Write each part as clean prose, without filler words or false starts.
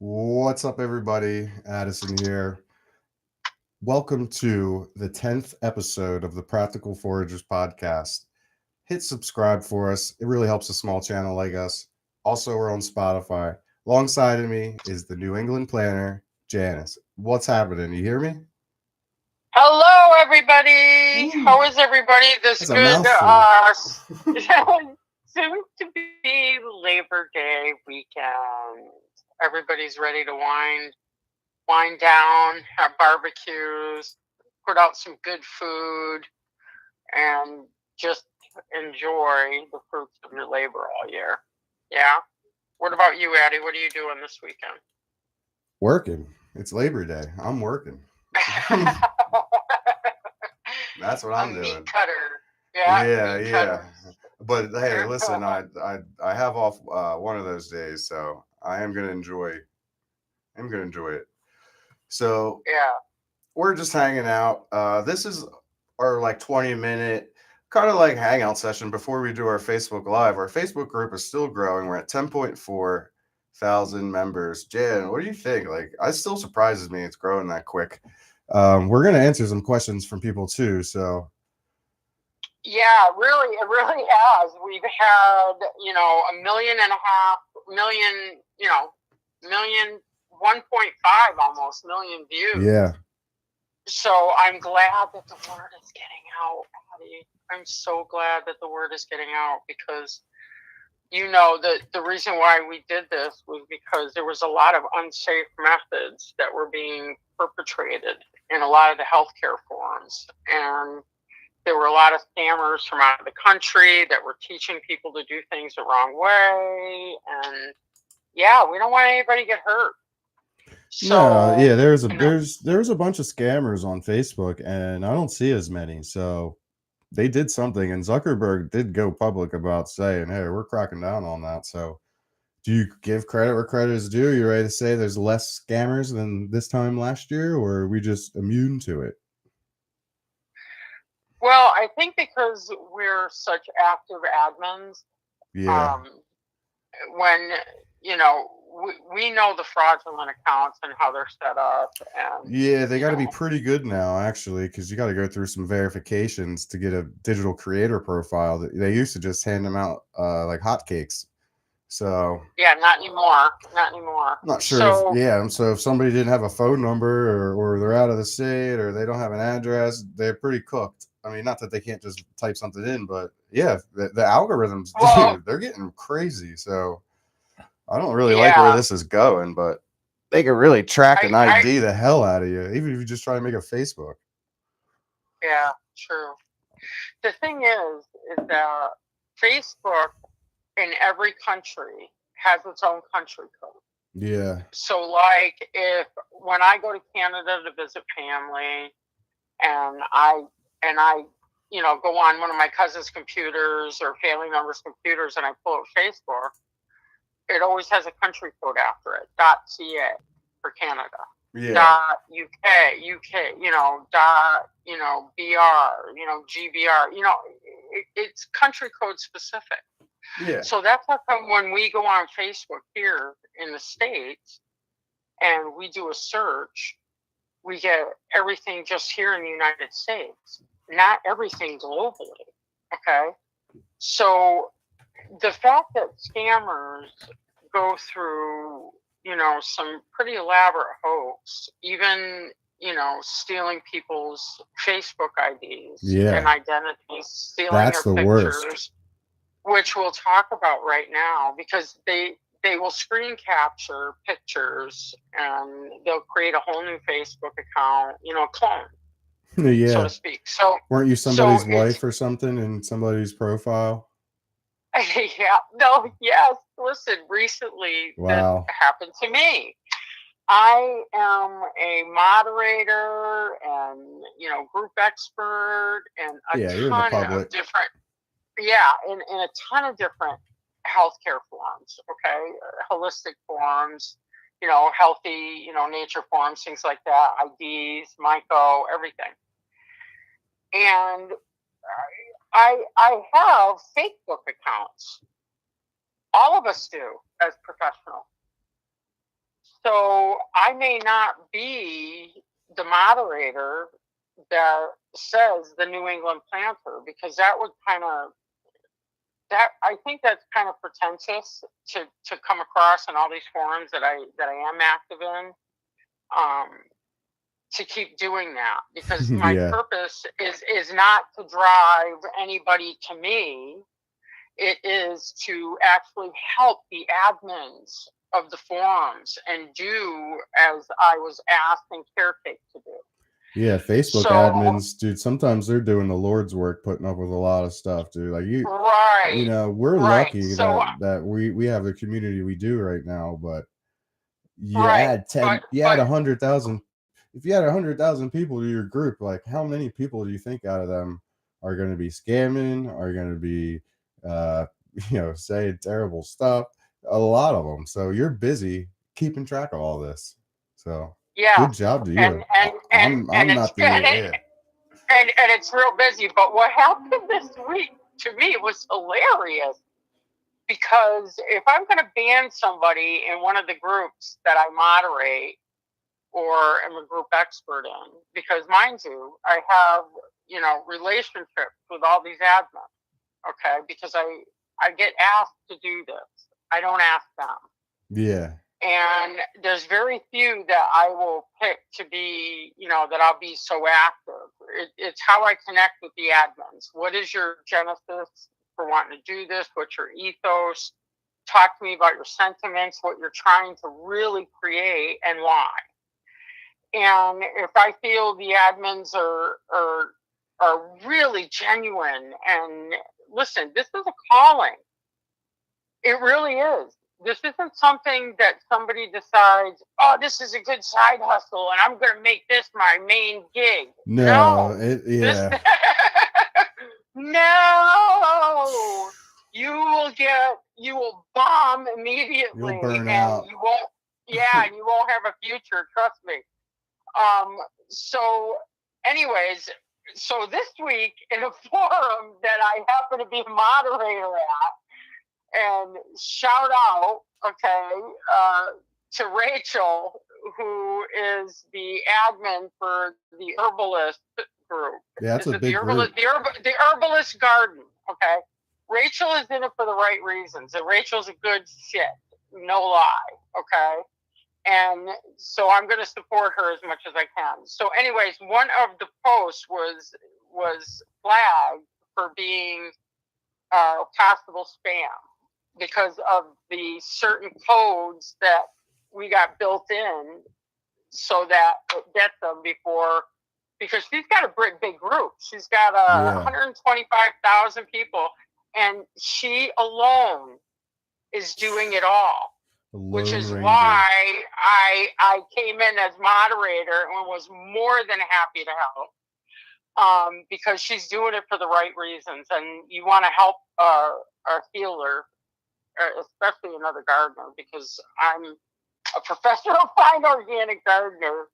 What's up, everybody? Addison here. Welcome to the 10th episode of the Practical Foragers podcast. Hit subscribe for us. It really helps a small channel like us. Also, we're on Spotify. Alongside of me is the New England planner, Janice. What's happening? You hear me? Hello, everybody. Woo. How is everybody this That's a good? mouthful. Soon to be Labor Day weekend. Everybody's ready to wind down, have barbecues, put out some good food, and just enjoy the fruits of your labor all year. Yeah. What about you, Addie? What are you doing this weekend? Working. It's Labor Day. I'm working. That's what A I'm meat doing. cutter. Yeah, Yeah, meat yeah. cutters. But hey, listen, I have off one of those days, so I am gonna enjoy. I'm gonna enjoy it. So Yeah. we're just hanging out. This is our like 20-minute kind of like hangout session before we do our Facebook Live. Our Facebook group is still growing. We're at 10.4 thousand members. Jan, what do you think? Like, it still surprises me it's growing that quick. We're gonna answer some questions from people too. So Yeah, really, it really has. We've had, a million and a half million, million, 1.5 almost million views. yeah, So I'm glad that the word is getting out, Patty. I'm so glad that the word is getting out because, the reason why we did this was because there was a lot of unsafe methods that were being perpetrated in a lot of the healthcare forums. And there were a lot of scammers from out of the country that were teaching people to do things the wrong way. And yeah, we don't want anybody to get hurt. no, So, yeah. There's a you know, there's a bunch of scammers on Facebook, and I don't see as many. So they did something, and Zuckerberg did go public about saying, "Hey, we're cracking down on that." So, do you give credit where credit is due? You ready to say there's less scammers than this time last year, or are we just immune to it? well, I think because we're such active admins, Yeah, um, when, we know the fraudulent accounts and how they're set up. And, yeah. They you got to know, be pretty good now, actually, because you got to go through some verifications to get a digital creator profile. That they used to just hand them out like hotcakes. So yeah, not anymore. Not anymore. I'm not sure if So, yeah. So if somebody didn't have a phone number or they're out of the state or they don't have an address, they're pretty cooked. I mean, not that they can't just type something in, but yeah, the algorithms, well, dude, they're getting crazy. So I don't really like where yeah, this is going, but they can really track and I ID the hell out of you, even if you just try to make a Facebook. yeah, true. The thing is that Facebook in every country has its own country code. Yeah, So, like, if when I go to Canada to visit family, and I, go on one of my cousin's computers or family members' computers, and I pull up Facebook, it always has a country code after it. .ca for Canada. yeah, UK, BR, GBR, it's country code specific. yeah. So that's how come when we go on Facebook here in the States and we do a search, we get everything just here in the United States, not everything globally. Okay. So the fact that scammers go through, some pretty elaborate hoax, even, stealing people's Facebook IDs and Yeah, identities, stealing that's their the worst. pictures, which we'll talk about right now, because they will screen capture pictures and they'll create a whole new Facebook account, a clone, so Yeah, to speak. So weren't you so somebody's it's wife or something in somebody's profile? yeah, no, yes. Listen, recently this Wow. happened to me. I am a moderator and, group expert and a Yeah, you're in the ton public. of different, yeah, in a ton of different healthcare forums, okay? Holistic forums, healthy, nature forums, things like that, IDs, MyCo, everything. And I have Facebook accounts. All of us do as professionals. So I may not be the moderator that says the New England planter, because that would kind of, that I think that's kind of pretentious to come across in all these forums that I am active in. Um, to keep doing that, because my Yeah. purpose is not to drive anybody to me. It is to actually help the admins of the forums and do as I was asked and caretake to do. Yeah, Facebook So admins, dude, sometimes they're doing the Lord's work, putting up with a lot of stuff, dude. Like right, we're right. lucky So that we have the community we do right now, but right, you add 100,000, if you had 100,000 people to your group, like how many people do you think out of them are going to be scamming, are going to be, uh, saying terrible stuff? A lot of them. So you're busy keeping track of all this. So yeah, good job to and you. and and I'm and it's not the, yeah. and it's real busy. But what happened this week to me was hilarious, because if I'm going to ban somebody in one of the groups that I moderate or am a group expert in, because mind you, I have, relationships with all these admins, okay, because I get asked to do this. I don't ask them. Yeah. And there's very few that I will pick to be, that I'll be so active. It's how I connect with the admins. What is your genesis for wanting to do this? What's your ethos? Talk to me about your sentiments, what you're trying to really create, and why. And if I feel the admins are really genuine, and listen, this is a calling. It really is. This isn't something that somebody decides, oh, this is a good side hustle and I'm going to make this my main gig. No, No. This yeah. no. You will bomb You'll immediately, burn and out. and you won't have a future, trust me. So anyways, so this week in a forum that I happen to be a moderator at, and shout out, okay, to Rachel, who is the admin for the Herbalist group. Yeah, that's Is a it the big Herbalist, group. the Herbalist Garden? Okay, Rachel is in it for the right reasons, and Rachel's a good shit, no lie. Okay, and so I'm going to support her as much as I can. So, anyways, one of the posts was flagged for being possible spam, because of the certain codes that we got built in, so that it gets them before, because she's got a big group. She's got Yeah. 125,000 people, and she alone is doing it all, The which Lone is Ranger. why I came in as moderator and was more than happy to help. Because she's doing it for the right reasons, and you want to help our healer, especially another gardener, because I'm a professional fine organic gardener.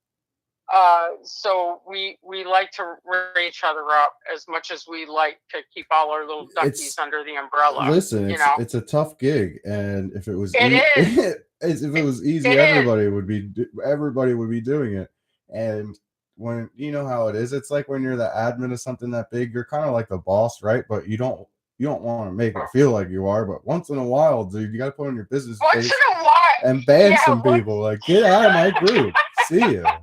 So we like to raise each other up as much as we like to keep all our little duckies It's under the umbrella. Listen, You know, it's a tough gig, and if it was it is. if it was easy, It is. everybody would be doing it. And when you know how it is, it's like when you're the admin of something that big, you're kind of like the boss, right? But you don't want to make it feel like you are. But once in a while, dude, you got to put on your business Once in face a while, and ban yeah. some people. Like, get out of my group. See ya.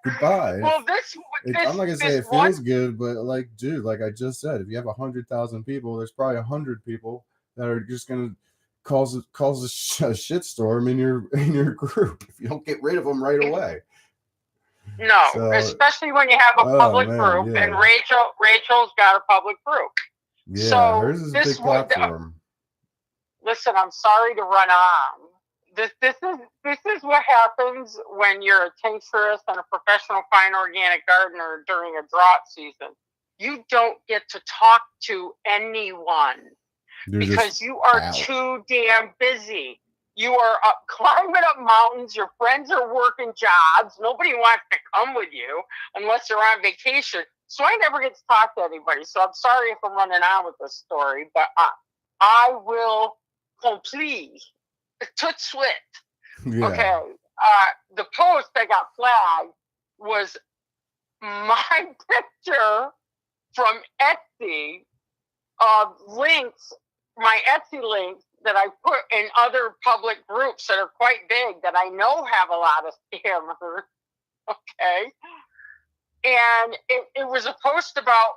Goodbye. Well, I'm not gonna say this it one. feels good, but like, dude, like I just said, if you have 100,000 people, there's probably 100 people that are just gonna cause a shitstorm in your group if you don't get rid of them right away. No, So, especially when you have a oh public man, group, and yeah, Rachel's got a public group. yeah, So hers is a this big platform. listen, I'm sorry to run on. This is what happens when you're a tincturist and a professional fine organic gardener during a drought season. You don't get to talk to anyone You're just because you are out. too damn busy. You are climbing up mountains. Your friends are working jobs. Nobody wants to come with you unless they're on vacation. So I never get to talk to anybody. So I'm sorry if I'm running on with this story, but I will complete tout de suite. Yeah, Okay. the post that got flagged was my picture from Etsy of links, my Etsy links that I put in other public groups that are quite big that I know have a lot of scammers. Okay. And it was a post about,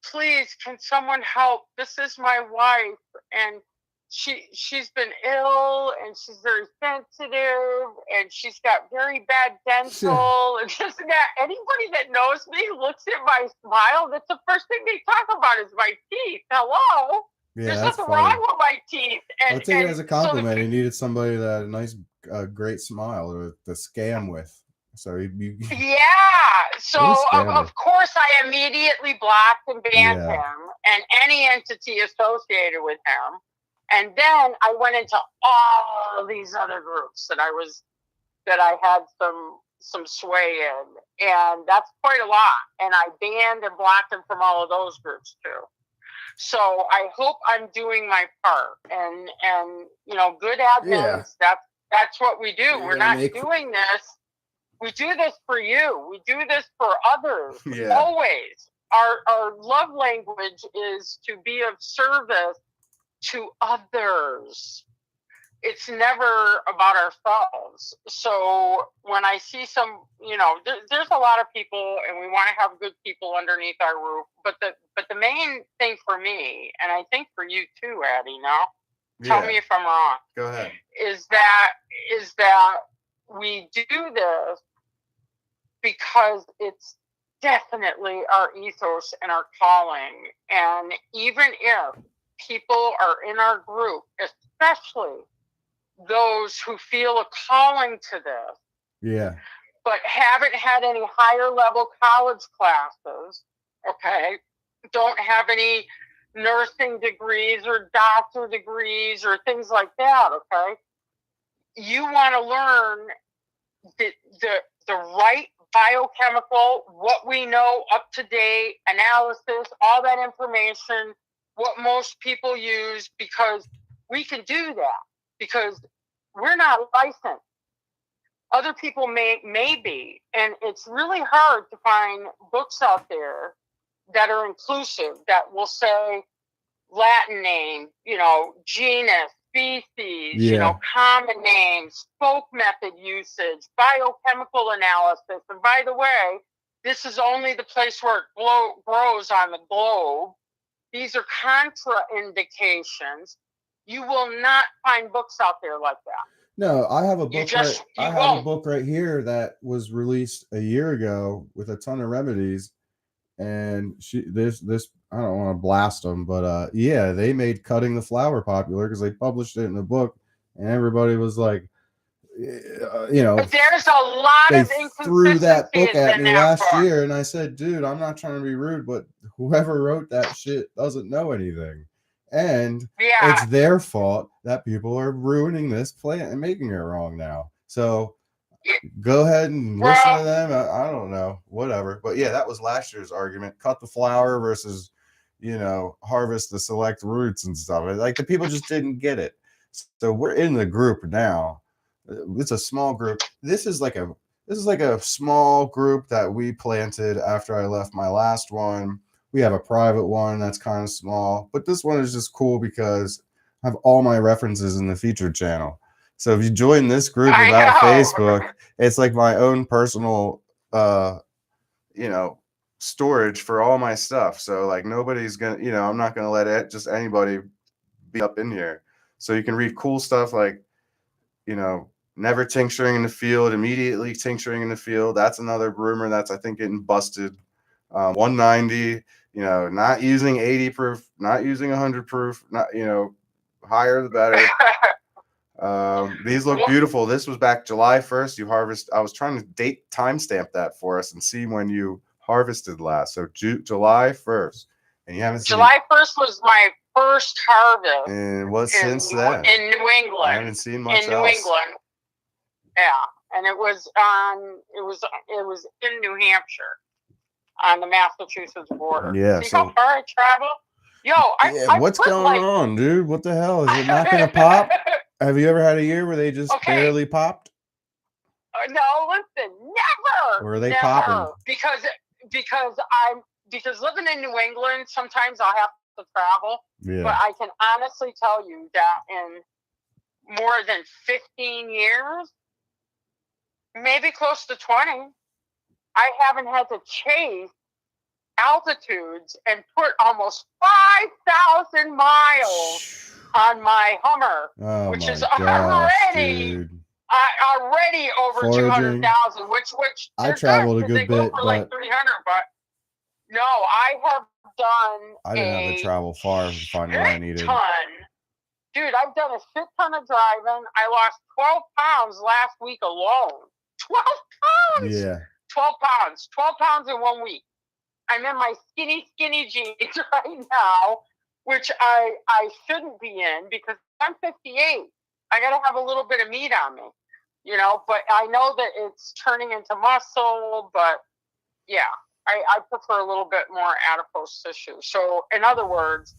please, can someone help? This is my wife, and she's been ill, and she's very sensitive, and she's got very bad dental, and this and that. Anybody that knows me looks at my smile. That's the first thing they talk about is my teeth. Hello. Yeah, There's that's nothing funny. wrong with my teeth. I'll take it as a compliment. So He needed somebody that had a nice, great smile to scam with. So yeah. So of course I immediately blocked and banned him and any entity associated with him. And then I went into all these other groups that I had some sway in, and that's quite a lot. And I banned and blocked him from all of those groups too. So I hope I'm doing my part, and good admins. That's what we do. We're not doing this. We do this for you. We do this for others. Yeah. Always. Our love language is to be of service to others. It's never about ourselves. So when I see some, there's a lot of people, and we want to have good people underneath our roof. But the main thing for me, and I think for you too, Addie, tell me if I'm wrong. Go ahead. Is that we do this because it's definitely our ethos and our calling. And even if people are in our group, especially those who feel a calling to this, but haven't had any higher level college classes, okay, don't have any nursing degrees or doctor degrees or things like that, okay, you want to learn the right biochemical, what we know, up to date analysis, all that information, what most people use, because we can do that, because we're not licensed. Other people may be, and it's really hard to find books out there that are inclusive, that will say Latin name, genus, species, common names, spoke method usage, biochemical analysis. And by the way, this is only the place where it grows on the globe. These are contraindications. You will not find books out there like that. No, I have a book. I have a book right here that was released a year ago with a ton of remedies, and this I don't want to blast them, but they made cutting the flower popular because they published it in a book, and everybody was like, But there's a lot of inconsistencies. Threw that book at me last year, and I said, dude, I'm not trying to be rude, but whoever wrote that shit doesn't know anything. And it's their fault that people are ruining this plant and making it wrong now. So go ahead and listen to them. I don't know, whatever. But that was last year's argument. Cut the flower versus, harvest the select roots and stuff. Like, the people just didn't get it. So we're in the group now. It's a small group. This is like a small group that we planted after I left my last one. We have a private one that's kind of small, but this one is just cool because I have all my references in the featured channel. So if you join this group without Facebook, it's like my own personal, storage for all my stuff. So like nobody's going to, I'm not going to let just anybody be up in here. So you can read cool stuff like, never tincturing in the field, immediately tincturing in the field. That's another rumor that's, I think, getting busted. 190, not using 80 proof, not using 100 proof, not, higher the better. These look beautiful. This was back July 1st. You harvest. I was trying to timestamp that for us and see when you harvested last. So July 1st, and you haven't seen July 1st was my first harvest. And what since then? In New England. I haven't seen much in New England. Yeah, and it was in New Hampshire, on the Massachusetts border. Yeah. See how far I travel? Yo, what's going on, dude? What the hell? Is it not going to pop? Have you ever had a year where they just barely popped? No, listen, never. Or are they never. popping? Because living in New England, sometimes I'll have to travel. Yeah. But I can honestly tell you that in more than 15 years, maybe close to 20, I haven't had to chase altitudes and put almost 5,000 miles on my Hummer, which is already over Foraging. 200,000. Which I traveled a good they go bit, for but like 300. But no, I have done. I didn't have to travel far to find what I needed. Dude, I've done a shit ton of driving. I lost 12 pounds last week alone. 12 pounds. Yeah. 12 pounds. 12 pounds in 1 week. I'm in my skinny jeans right now, which I shouldn't be in because I'm 58. I got to have a little bit of meat on me, you know, but I know that it's turning into muscle, but yeah, I prefer a little bit more adipose tissue. So in other words,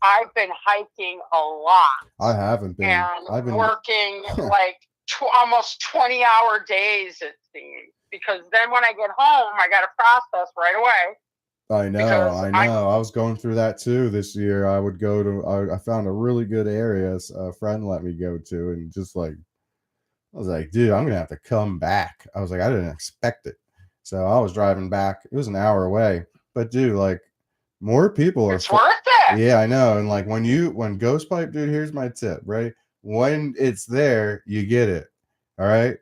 I've been hiking a lot. I haven't been. And I've been working like almost 20-hour days, it seems. Because then when I get home, I got to process right away. I know. I was going through that too this year. I would go to, I found a really good area a friend let me go to, and just like, I was like, dude, I'm going to have to come back. I was like, I didn't expect it. So I was driving back. It was an hour away. But dude, like, more people are. It's worth it. Yeah, I know. And like when Ghost Pipe, dude, here's my tip, right? When it's there, you get it. All right.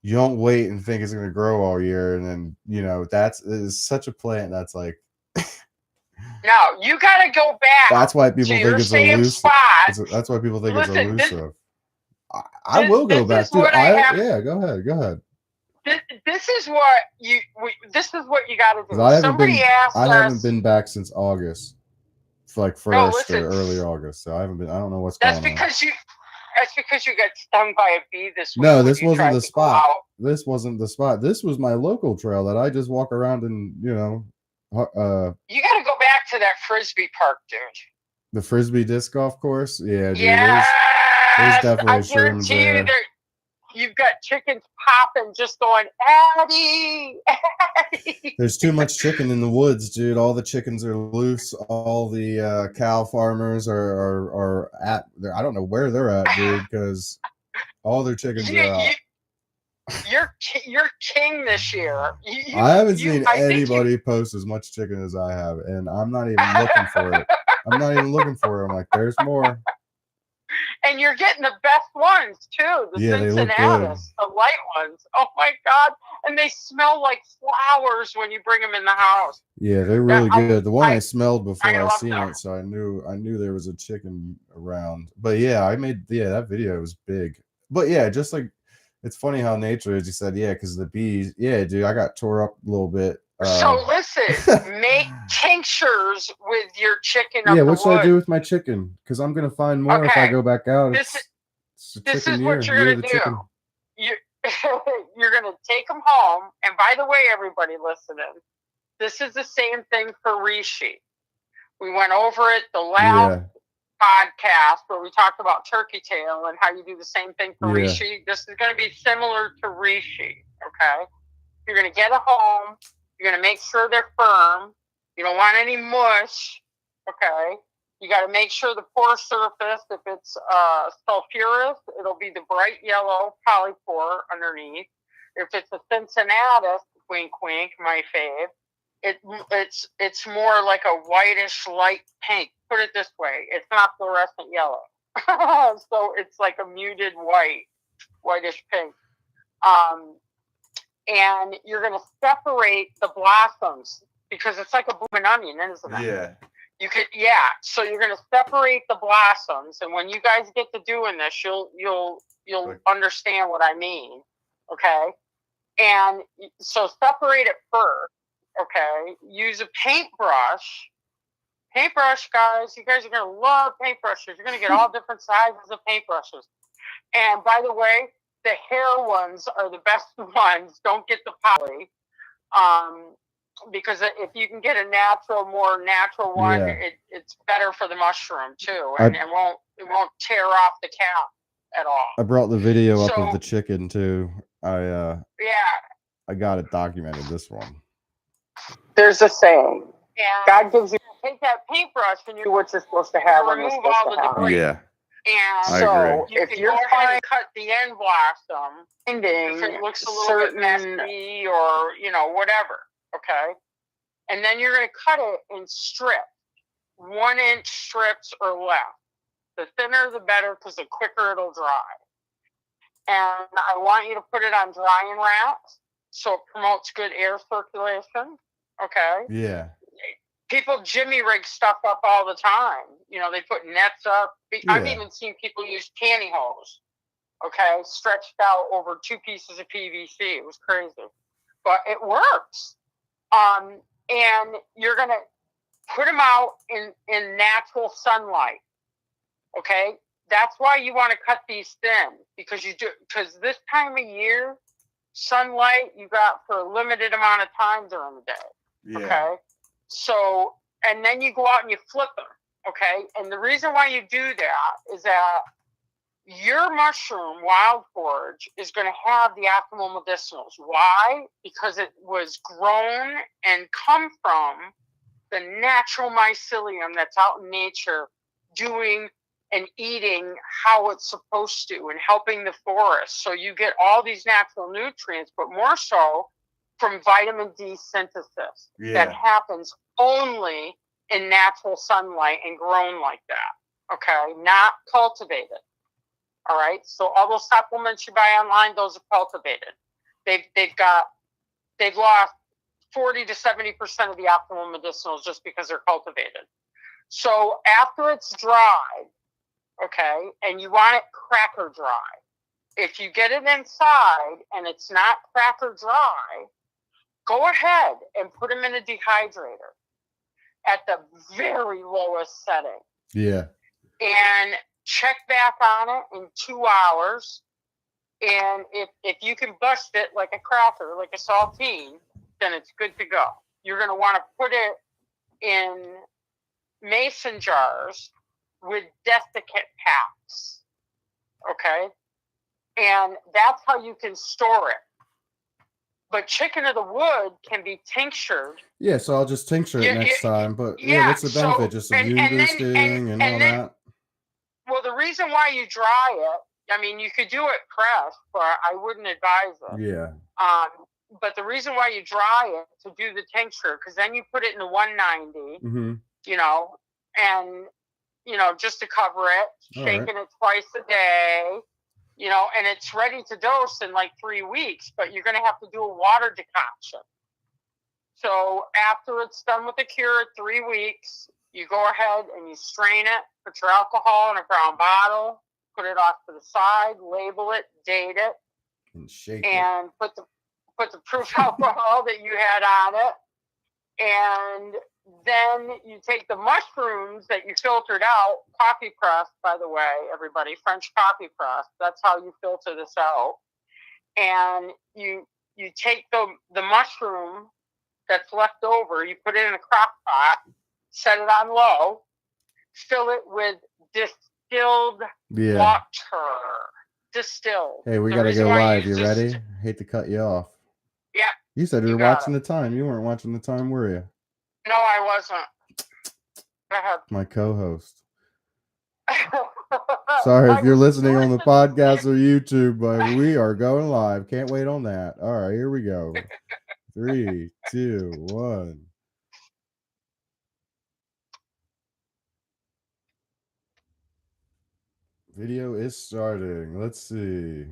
You don't wait and think it's going to grow all year. And then, you know, it's such a plant that's like. No, you got to go back. That's why people think it's elusive. That's why people think it's elusive. I will go back, dude. Yeah, go ahead. This is what you got to do. I haven't been back since August. It's like first or early August. So I don't know what's going on. That's because you got stung by a bee this week. No, this wasn't the spot. This wasn't the spot. This was my local trail that I just walk around and, you know. You got to go back to that Frisbee park, dude. The Frisbee disc golf course? Yeah, dude. Yes! There's definitely I guarantee you you've got chickens popping, just going, Addie! There's too much chicken in the woods, dude. All the chickens are loose. All the cow farmers are at. I don't know where they're at, dude, because all their chickens are out. You're king this year. I haven't seen anybody post as much chicken as I have, and I'm not even looking for it. I'm like, there's more. And you're getting the best ones too. The Cincinnati, the light ones. Oh my God! And they smell like flowers when you bring them in the house. Yeah, they're really good. The one I smelled before I seen it, so I knew there was a chicken around. But yeah, that video was big. But yeah, just like it's funny how nature is. You said because the bees. Yeah, dude, I got tore up a little bit. So listen, make tinctures with your chicken. Yeah, what should I do with my chicken? Because I'm gonna find more if I go back out. This is what you're gonna do. You're gonna take them home. And by the way, everybody listening, this is the same thing for reishi. We went over it the last podcast where we talked about turkey tail and how you do the same thing for reishi. This is going to be similar to reishi. Okay, you're going to get it home. You're going to make sure they're firm. You don't want any mush. Okay. You got to make sure the pore surface, if it's sulfurous, it'll be the bright yellow polypore underneath. If it's a Cincinnati, wink, wink, my fave, it's more like a whitish light pink. Put it this way. It's not fluorescent yellow. So it's like a muted whitish pink. And you're going to separate the blossoms because it's like a blooming onion, isn't it? Yeah. So you're going to separate the blossoms, and when you guys get to doing this, you'll understand what I mean. Okay. And so separate it first. Okay. Use a paintbrush. Paintbrush, guys. You guys are going to love paintbrushes. You're going to get all different sizes of paintbrushes. And by the way, the hair ones are the best ones. Don't get the poly. Because if you can get a more natural one, it's better for the mushroom too. And it won't tear off the cap at all. I brought the video up of the chicken too. I got it documented. This one. There's a saying. God gives you take that paintbrush and you what you're supposed to have when remove all the debris. Yeah. And I so agree. if you're trying to cut the end blossom, if it looks a little bit messy or whatever, okay, and then you're going to cut it in strips, 1 inch strips or less. The thinner the better because the quicker it'll dry. And I want you to put it on drying racks so it promotes good air circulation. Okay. Yeah. People jimmy rig stuff up all the time. They put nets up. I've even seen people use pantyhose, okay, stretched out over 2 pieces of PVC. It was crazy, but it works. And you're gonna put them out in natural sunlight. Okay, that's why you want to cut these thin because this time of year, sunlight you got for a limited amount of time during the day. Yeah. Okay. So, and then you go out and you flip them, okay? And the reason why you do that is that your mushroom, wild forage, is going to have the optimal medicinals. Why? Because it was grown and come from the natural mycelium that's out in nature doing and eating how it's supposed to and helping the forest. So you get all these natural nutrients, but more so from vitamin D synthesis that happens only in natural sunlight and grown like that. Okay, not cultivated. All right, so all those supplements you buy online, those are cultivated. They've lost 40 to 70% of the optimal medicinals just because they're cultivated. So after it's dried, okay, and you want it cracker dry. If you get it inside and it's not cracker dry, go ahead and put them in a dehydrator at the very lowest setting. Yeah. And check back on it in 2 hours. And if you can bust it like a cracker, like a saltine, then it's good to go. You're going to want to put it in mason jars with desiccant packs. Okay? And that's how you can store it. But chicken of the wood can be tinctured. Yeah, so I'll just tincture it next time. But what's the benefit? Just immune boosting and all that? Well, the reason why you dry it, I mean, you could do it pressed, but I wouldn't advise it. Yeah. But the reason why you dry it to do the tincture, because then you put it in the 190, and just to cover it, shaking it twice a day. And it's ready to dose in like 3 weeks, but you're going to have to do a water decoction. So after it's done with the cure at 3 weeks, you go ahead and you strain it, put your alcohol in a brown bottle, put it off to the side, label it, date it, and shake and it. put the proof alcohol that you had on it. And then you take the mushrooms that you filtered out, coffee press, by the way, everybody, French coffee press. That's how you filter this out. And you take the mushroom that's left over, you put it in a crock pot, set it on low, fill it with distilled water. Distilled. Hey, we got to go live. You ready? Hate to cut you off. Yeah. You said you were watching the time. You weren't watching the time, were you? No, I wasn't. Go ahead. My co-host. Sorry if you're listening on the podcast or YouTube, but we are going live. Can't wait on that. All right, here we go. 3, 2, 1. Video is starting. Let's see.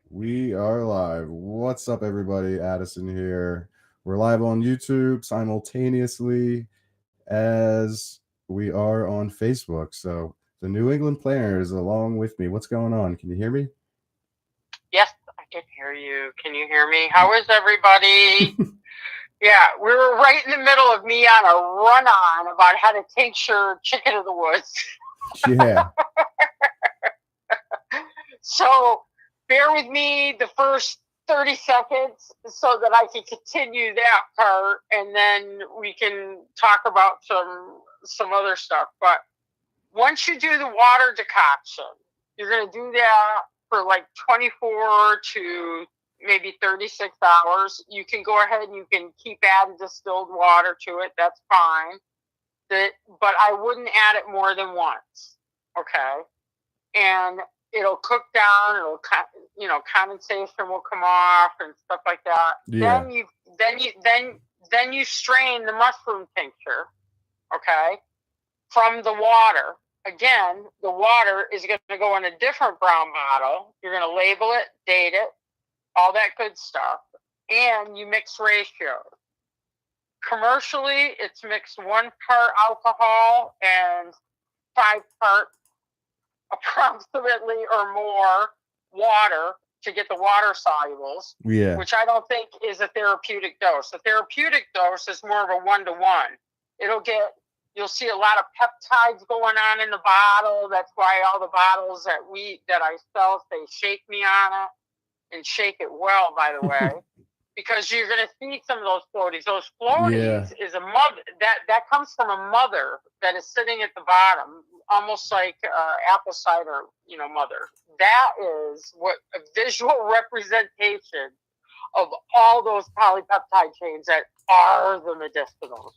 We are live. What's up, everybody? Addison here. We're live on YouTube simultaneously as we are on Facebook. So the New England Planners along with me. What's going on? Can you hear me? Yes, I can hear you. Can you hear me? How is everybody? Yeah, we were right in the middle of me on a run-on about how to tincture chicken of the woods. Yeah. So bear with me the first 30 seconds so that I can continue that part, and then we can talk about some other stuff. But once you do the water decoction, you're going to do that for like 24 to maybe 36 hours. You can go ahead and you can keep adding distilled water to it. That's fine. But I wouldn't add it more than once. Okay. And it'll cook down. It'll, condensation will come off and stuff like that. Yeah. Then you strain the mushroom tincture. Okay. From the water. Again, the water is going to go in a different brown bottle. You're going to label it, date it, all that good stuff. And you mix ratios. Commercially, it's mixed 1 part alcohol and 5 parts approximately or more water to get the water solubles, which I don't think is a therapeutic dose. A therapeutic dose is more of a 1-to-1. You'll see a lot of peptides going on in the bottle. That's why all the bottles that I sell say "shake me" on it, and shake it well, by the way, because you're going to see some of those floaties. Those floaties is a mother that comes from a mother that is sitting at the bottom, almost like apple cider, mother. That is what a visual representation of all those polypeptide chains that are the medicinals.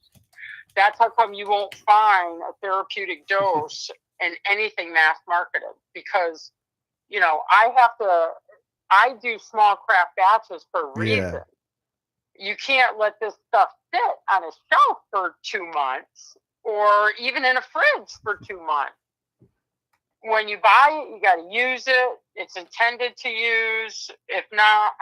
That's how come you won't find a therapeutic dose in anything mass marketed, because, I do small craft batches for a reason. You can't let this stuff sit on a shelf for 2 months or even in a fridge for 2 months. When you buy it, you got to use it. It's intended to use. If not,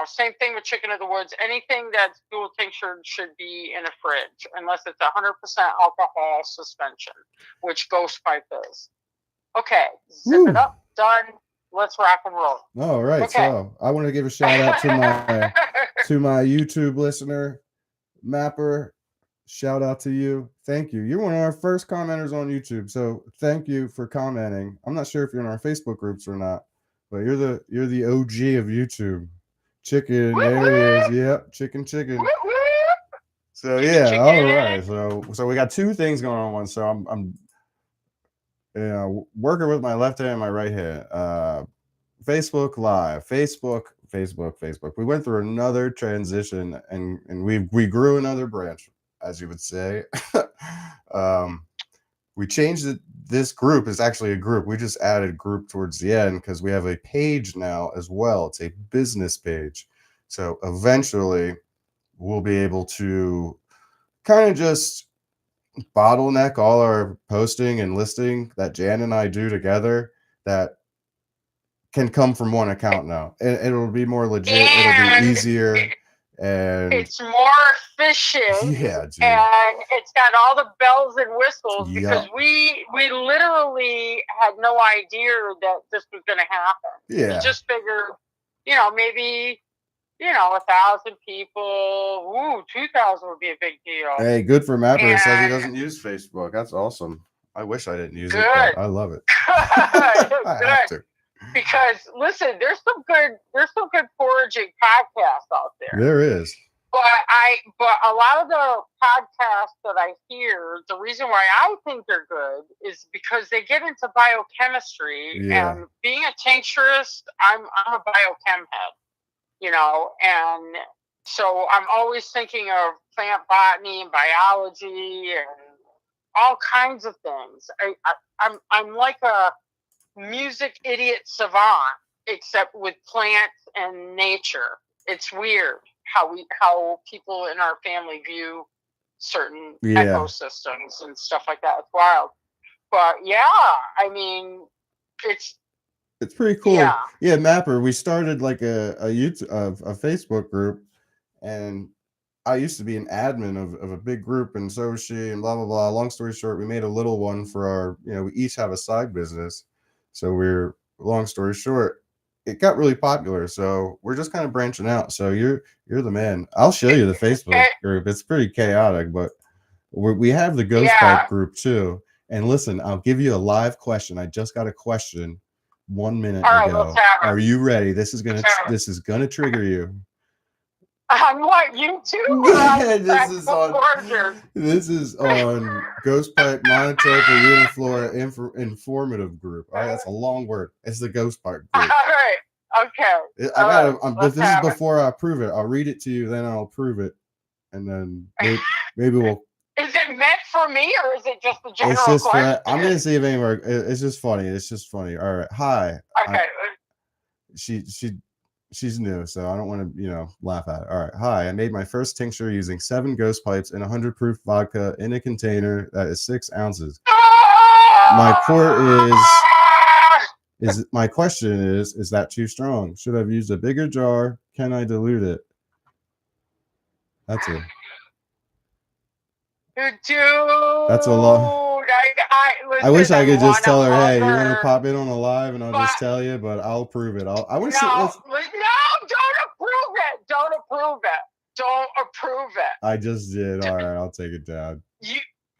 same thing with chicken of the woods. Anything that's dual tinctured should be in a fridge, unless it's 100% alcohol suspension, which Ghost Pipe is. Okay, zip it up, done. Let's rock and roll. All right, okay. So I want to give a shout out to my YouTube listener, Mapper. Shout out to you. Thank you. You're one of our first commenters on YouTube, so thank you for commenting. I'm not sure if you're in our Facebook groups or not, but you're the OG of YouTube. Chicken, there he is. Yep, chicken. So yeah, all right. So we got 2 things going on. One, so I'm working with my left hand and my right hand. Facebook Live, Facebook. We went through another transition, and we grew another branch, as you would say. We changed it. This group is actually a group. We just added group towards the end because we have a page now as well. It's a business page. So eventually we'll be able to kind of just bottleneck all our posting and listing that Jan and I do together that can come from one account now. It'll be more legit. It'll be easier. And it's more efficient. Yeah, dude. And it's got all the bells and whistles because we literally had no idea that this was going to happen. Yeah. We just figured, maybe, 1,000 people. Ooh, 2,000 would be a big deal. Hey, good for Mapper. He says he doesn't use Facebook. That's awesome. I wish I didn't use it, but I love it. I have to. Because listen, there's some good foraging podcasts out there. There is. But a lot of the podcasts that I hear, the reason why I think they're good is because they get into biochemistry. Yeah. And being a tincturist, I'm a biochem head, and so I'm always thinking of plant botany and biology and all kinds of things. I'm like a music idiot savant, except with plants and nature. It's weird how people in our family view certain ecosystems and stuff like that. It's wild. But yeah, I mean, it's pretty cool. Yeah, Mapper, we started like a YouTube, a Facebook group, and I used to be an admin of a big group, and so was she, and blah blah blah. Long story short, we made a little one for our, we each have a side business. So long story short, it got really popular. So we're just kind of branching out. So you're the man. I'll show you the Facebook group. It's pretty chaotic, but we have the Ghost Pipe group too. And listen, I'll give you a live question. I just got a question 1 minute ago. Are you ready? This is gonna trigger you. On what, YouTube or Yeah, on Practical Foragers? this is on Ghost Pipe Monotype Uniflora Informative Group. All right, that's a long word. It's the Ghost Pipe All group. right. Okay. I All gotta. right. But Let's this is have it. before I approve it. I'll read it to you, then I'll approve it, and then maybe we'll. Is it meant for me or is it just a It's general just question? for. I'm gonna see if any more. It's just funny. It's just funny. All right. Hi. Okay. She's new, so I don't want to, laugh at it. All right. Hi. I made my first tincture using 7 ghost pipes and 100 proof vodka in a container that is 6 ounces. My port is my question is that too strong? Should I have used a bigger jar? Can I dilute it? That's a Dude, a lot. listen, I wish I could just tell her, hey, you want to mother, pop in on a live, and I'll but just tell you, but I'll approve it. I want to see. no, don't approve it. Don't approve it. Don't approve it. I just did. All right, I'll take it down.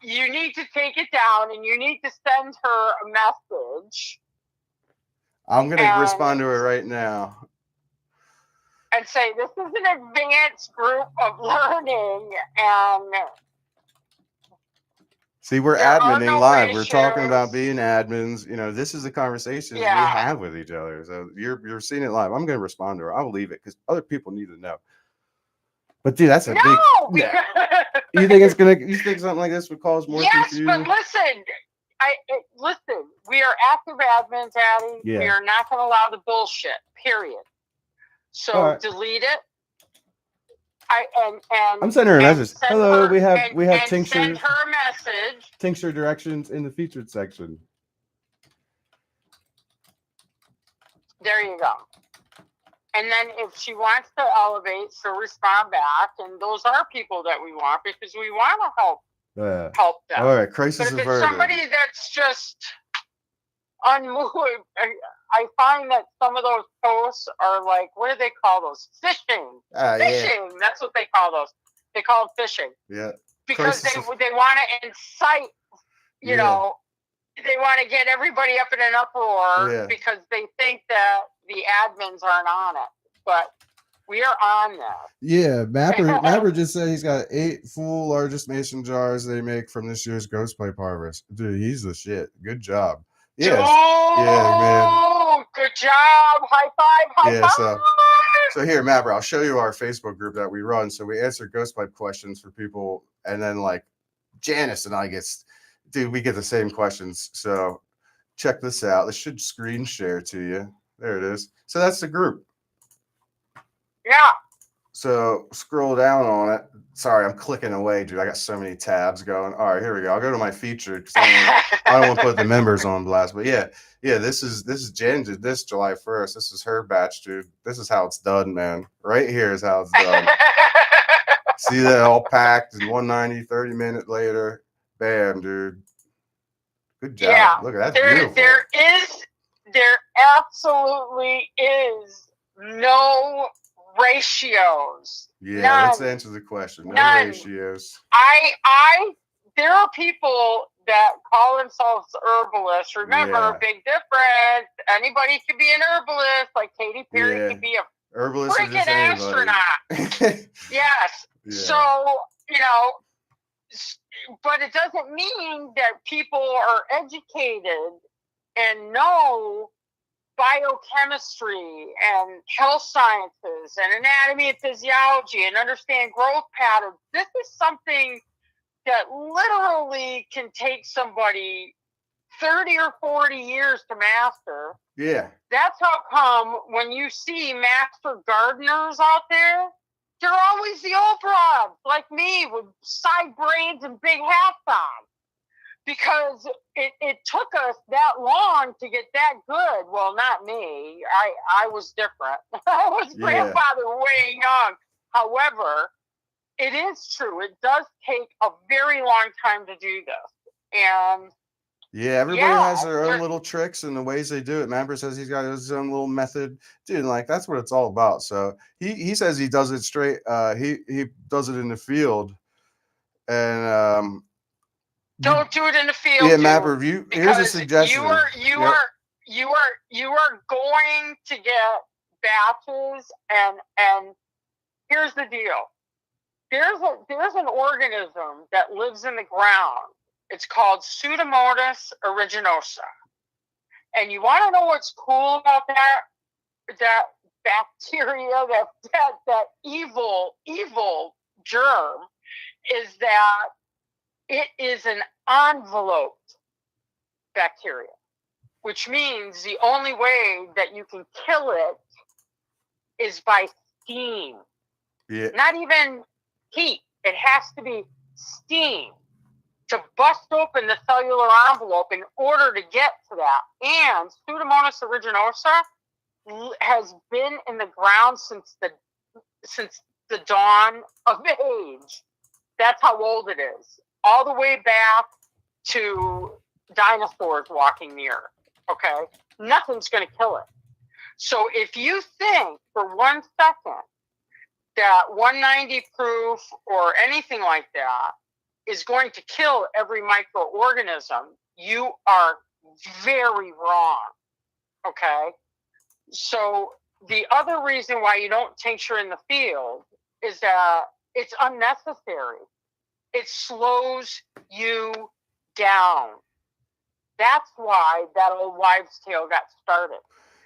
You need to take it down, and you need to send her a message. I'm gonna respond to her right now and say this is an advanced group of learning, and see, we're adminning live. We're talking about being admins. This is the conversations we have with each other. So you're seeing it live. I'm gonna respond to her. I'll leave it because other people need to know. But dude, that's a big. You think it's gonna? You think something like this would cause more confusion? Yes, but listen. We are active admins, Addie. Yeah. We are not going to allow the bullshit. Period. So delete it. I'm sending her a message. Hello, we have tincture. Send her a message. Tincture directions in the featured section. There you go. And then if she wants to elevate, she'll respond back. And those are people that we want because we want to help them. All right, crisis averted. But if it's somebody that's just unmoved, I find that some of those posts are like, what do they call those? Fishing. Fishing. Yeah. That's what they call those. They call them fishing. Yeah. Because they want to incite, you know, they want to get everybody up in an uproar because they think that the admins aren't on it. But we are on that. Yeah, Mapper just said he's got 8 full largest mason jars they make from this year's ghost pipe harvest. Dude, he's the shit. Good job. Yes. Yeah, man. Good job. High five. High five. So here, Mapper, I'll show you our Facebook group that we run. So we answer ghost pipe questions for people, and then like Janice and I we get the same questions. So check this out. This should screen share to you. There it is. So that's the group. Yeah. So scroll down on it. Sorry, I'm clicking away, dude. I got so many tabs going. All right, here we go. I'll go to my featured because I don't want to put the members on blast. But yeah. This is Jen did this July 1st. This is her batch, dude. This is how it's done, man. Right here is how it's done. See that all packed and 190, 30 minutes later. Bam, dude. Good job. Yeah. Look at that. Beautiful. There absolutely is no ratios. Yeah, none. Let's answer the question. No none. Ratios. There are people that call themselves herbalists. Remember, big difference. Anybody could be an herbalist, like Katy Perry could be a herbalist freaking astronaut. Yes. Yeah. So, but it doesn't mean that people are educated and know biochemistry and health sciences and anatomy and physiology and understand growth patterns. This is something that literally can take somebody 30 or 40 years to master. Yeah. That's how come when you see master gardeners out there, they're always the old broads like me with side braids and big hats on. Because it took us that long to get that good. Well, not me. I was different. I was grandfather way young. However, it is true. It does take a very long time to do this. And everybody has their own little tricks and the ways they do it. Mapper says he's got his own little method. Dude, like that's what it's all about. So he says he does it straight. He does it in the field. And don't do it in the field. Yeah, Mapper, here's a suggestion. You are going to get batches and here's the deal. There's an organism that lives in the ground. It's called Pseudomonas aeruginosa. And you want to know what's cool about that bacteria, that evil germ, is that it is an enveloped bacteria, which means the only way that you can kill it is by steam. Yeah. Not even heat. It has to be steam to bust open the cellular envelope in order to get to that. And Pseudomonas aeruginosa has been in the ground since the dawn of age. That's how old it is. All the way back to dinosaurs walking the earth. Okay? Nothing's going to kill it. So if you think for 1 second that 190 proof or anything like that is going to kill every microorganism, you are very wrong. Okay? So the other reason why you don't tincture in the field is that it's unnecessary. It slows you down. That's why that old wives' tale got started.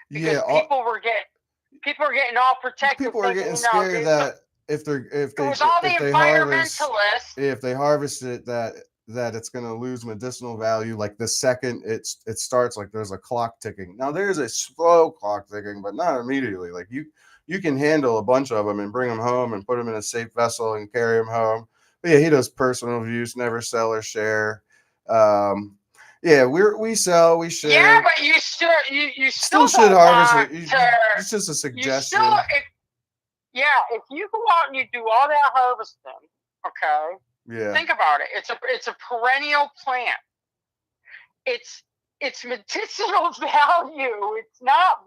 Because people were getting all protected. People are getting scared that if they harvest it, that it's going to lose medicinal value. Like the second it starts, like there's a clock ticking. Now there's a slow clock ticking, but not immediately. Like you can handle a bunch of them and bring them home and put them in a safe vessel and carry them home. But yeah, he does personal use, never sell or share. Yeah, we sell, we share. Yeah, but you still should harvest it. It's just a suggestion. If you go out and you do all that harvesting, okay? Yeah. Think about it. It's a perennial plant. It's medicinal value. It's not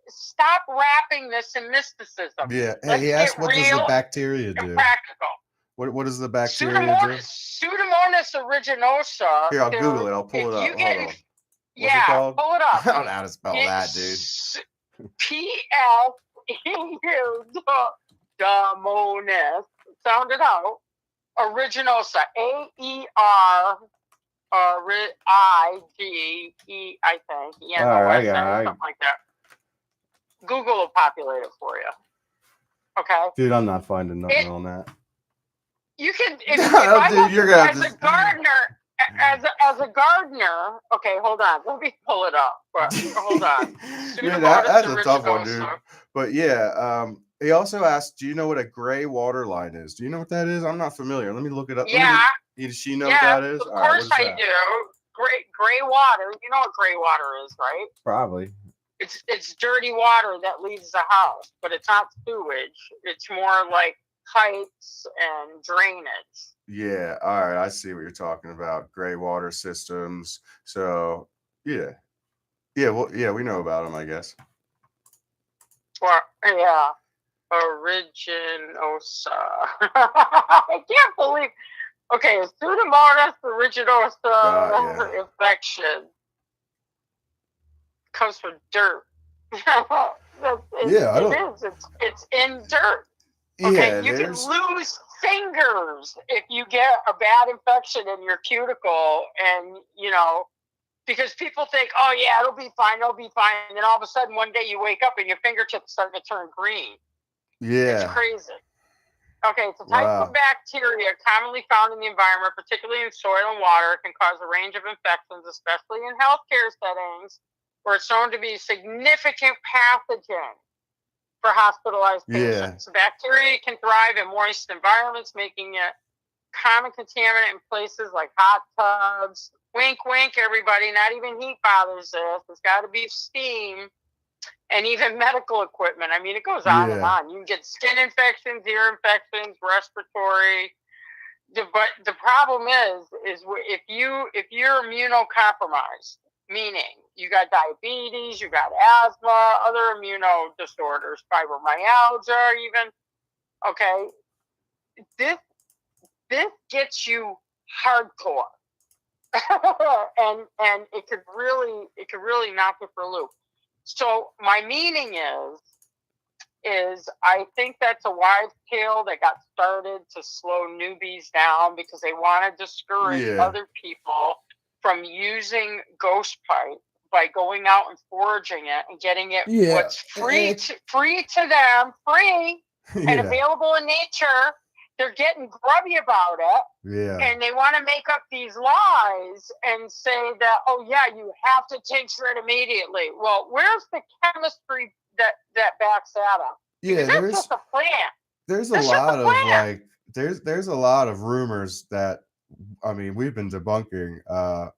Stop wrapping this in mysticism. Yeah. Hey, he asked, what does the bacteria do? Practical. What does the bacteria do? Pseudomonas aeruginosa. Here, I'll Google it. I'll pull it up. Hold on. Pull it up. I don't know how to spell that, dude. Pseudomonas. Sound it out. Aeruginosa. AERIGE, I think. Yeah, all right, something like that. Google will populate it for you. Okay. Dude, I'm not finding nothing on that. You can, as a gardener. Okay, hold on. Let me pull it up. Hold on. Yeah, that's a tough one, dude. But yeah, he also asked, do you know what a gray water line is? Do you know what that is? I'm not familiar. Let me look it up. Yeah. Does she know what that is? Of course I do. Gray water. You know what gray water is, right? Probably. It's dirty water that leaves the house, but it's not sewage. It's more like pipes and drainage. Yeah, all right, I see what you're talking about. Gray water systems. So yeah, well, yeah, we know about them, I guess. Well, yeah, aeruginosa. I can't believe. Okay, Pseudomonas aeruginosa infection comes from dirt. It's in dirt. Okay, you can lose fingers if you get a bad infection in your cuticle, and because people think, oh yeah, it'll be fine, and then all of a sudden one day you wake up and your fingertips start to turn green. Yeah, it's crazy. Okay, it's a type of bacteria commonly found in the environment, particularly in soil and water. It can cause a range of infections, especially in healthcare settings, where it's known to be a significant pathogen for hospitalized patients. The bacteria can thrive in moist environments, making it common contaminant in places like hot tubs. Wink, wink, everybody. Not even heat bothers this. It's got to be steam. And even medical equipment. I mean, it goes on and on. You can get skin infections, ear infections, respiratory. But the problem is if you're immunocompromised, meaning you got diabetes, you got asthma, other immuno disorders, fibromyalgia, even. Okay, this gets you hardcore, and it could really knock you for a loop. So my meaning is, is I think that's a wives' tale that got started to slow newbies down because they want to discourage other people from using ghost pipe by going out and foraging it and getting it what's free to them, free and available in nature. They're getting grubby about it. Yeah. And they want to make up these lies and say that, oh, yeah, you have to tincture it immediately. Well, where's the chemistry that backs that up? Because that's just a plant. There's a lot of like, there's a lot of rumors that, I mean, we've been debunking,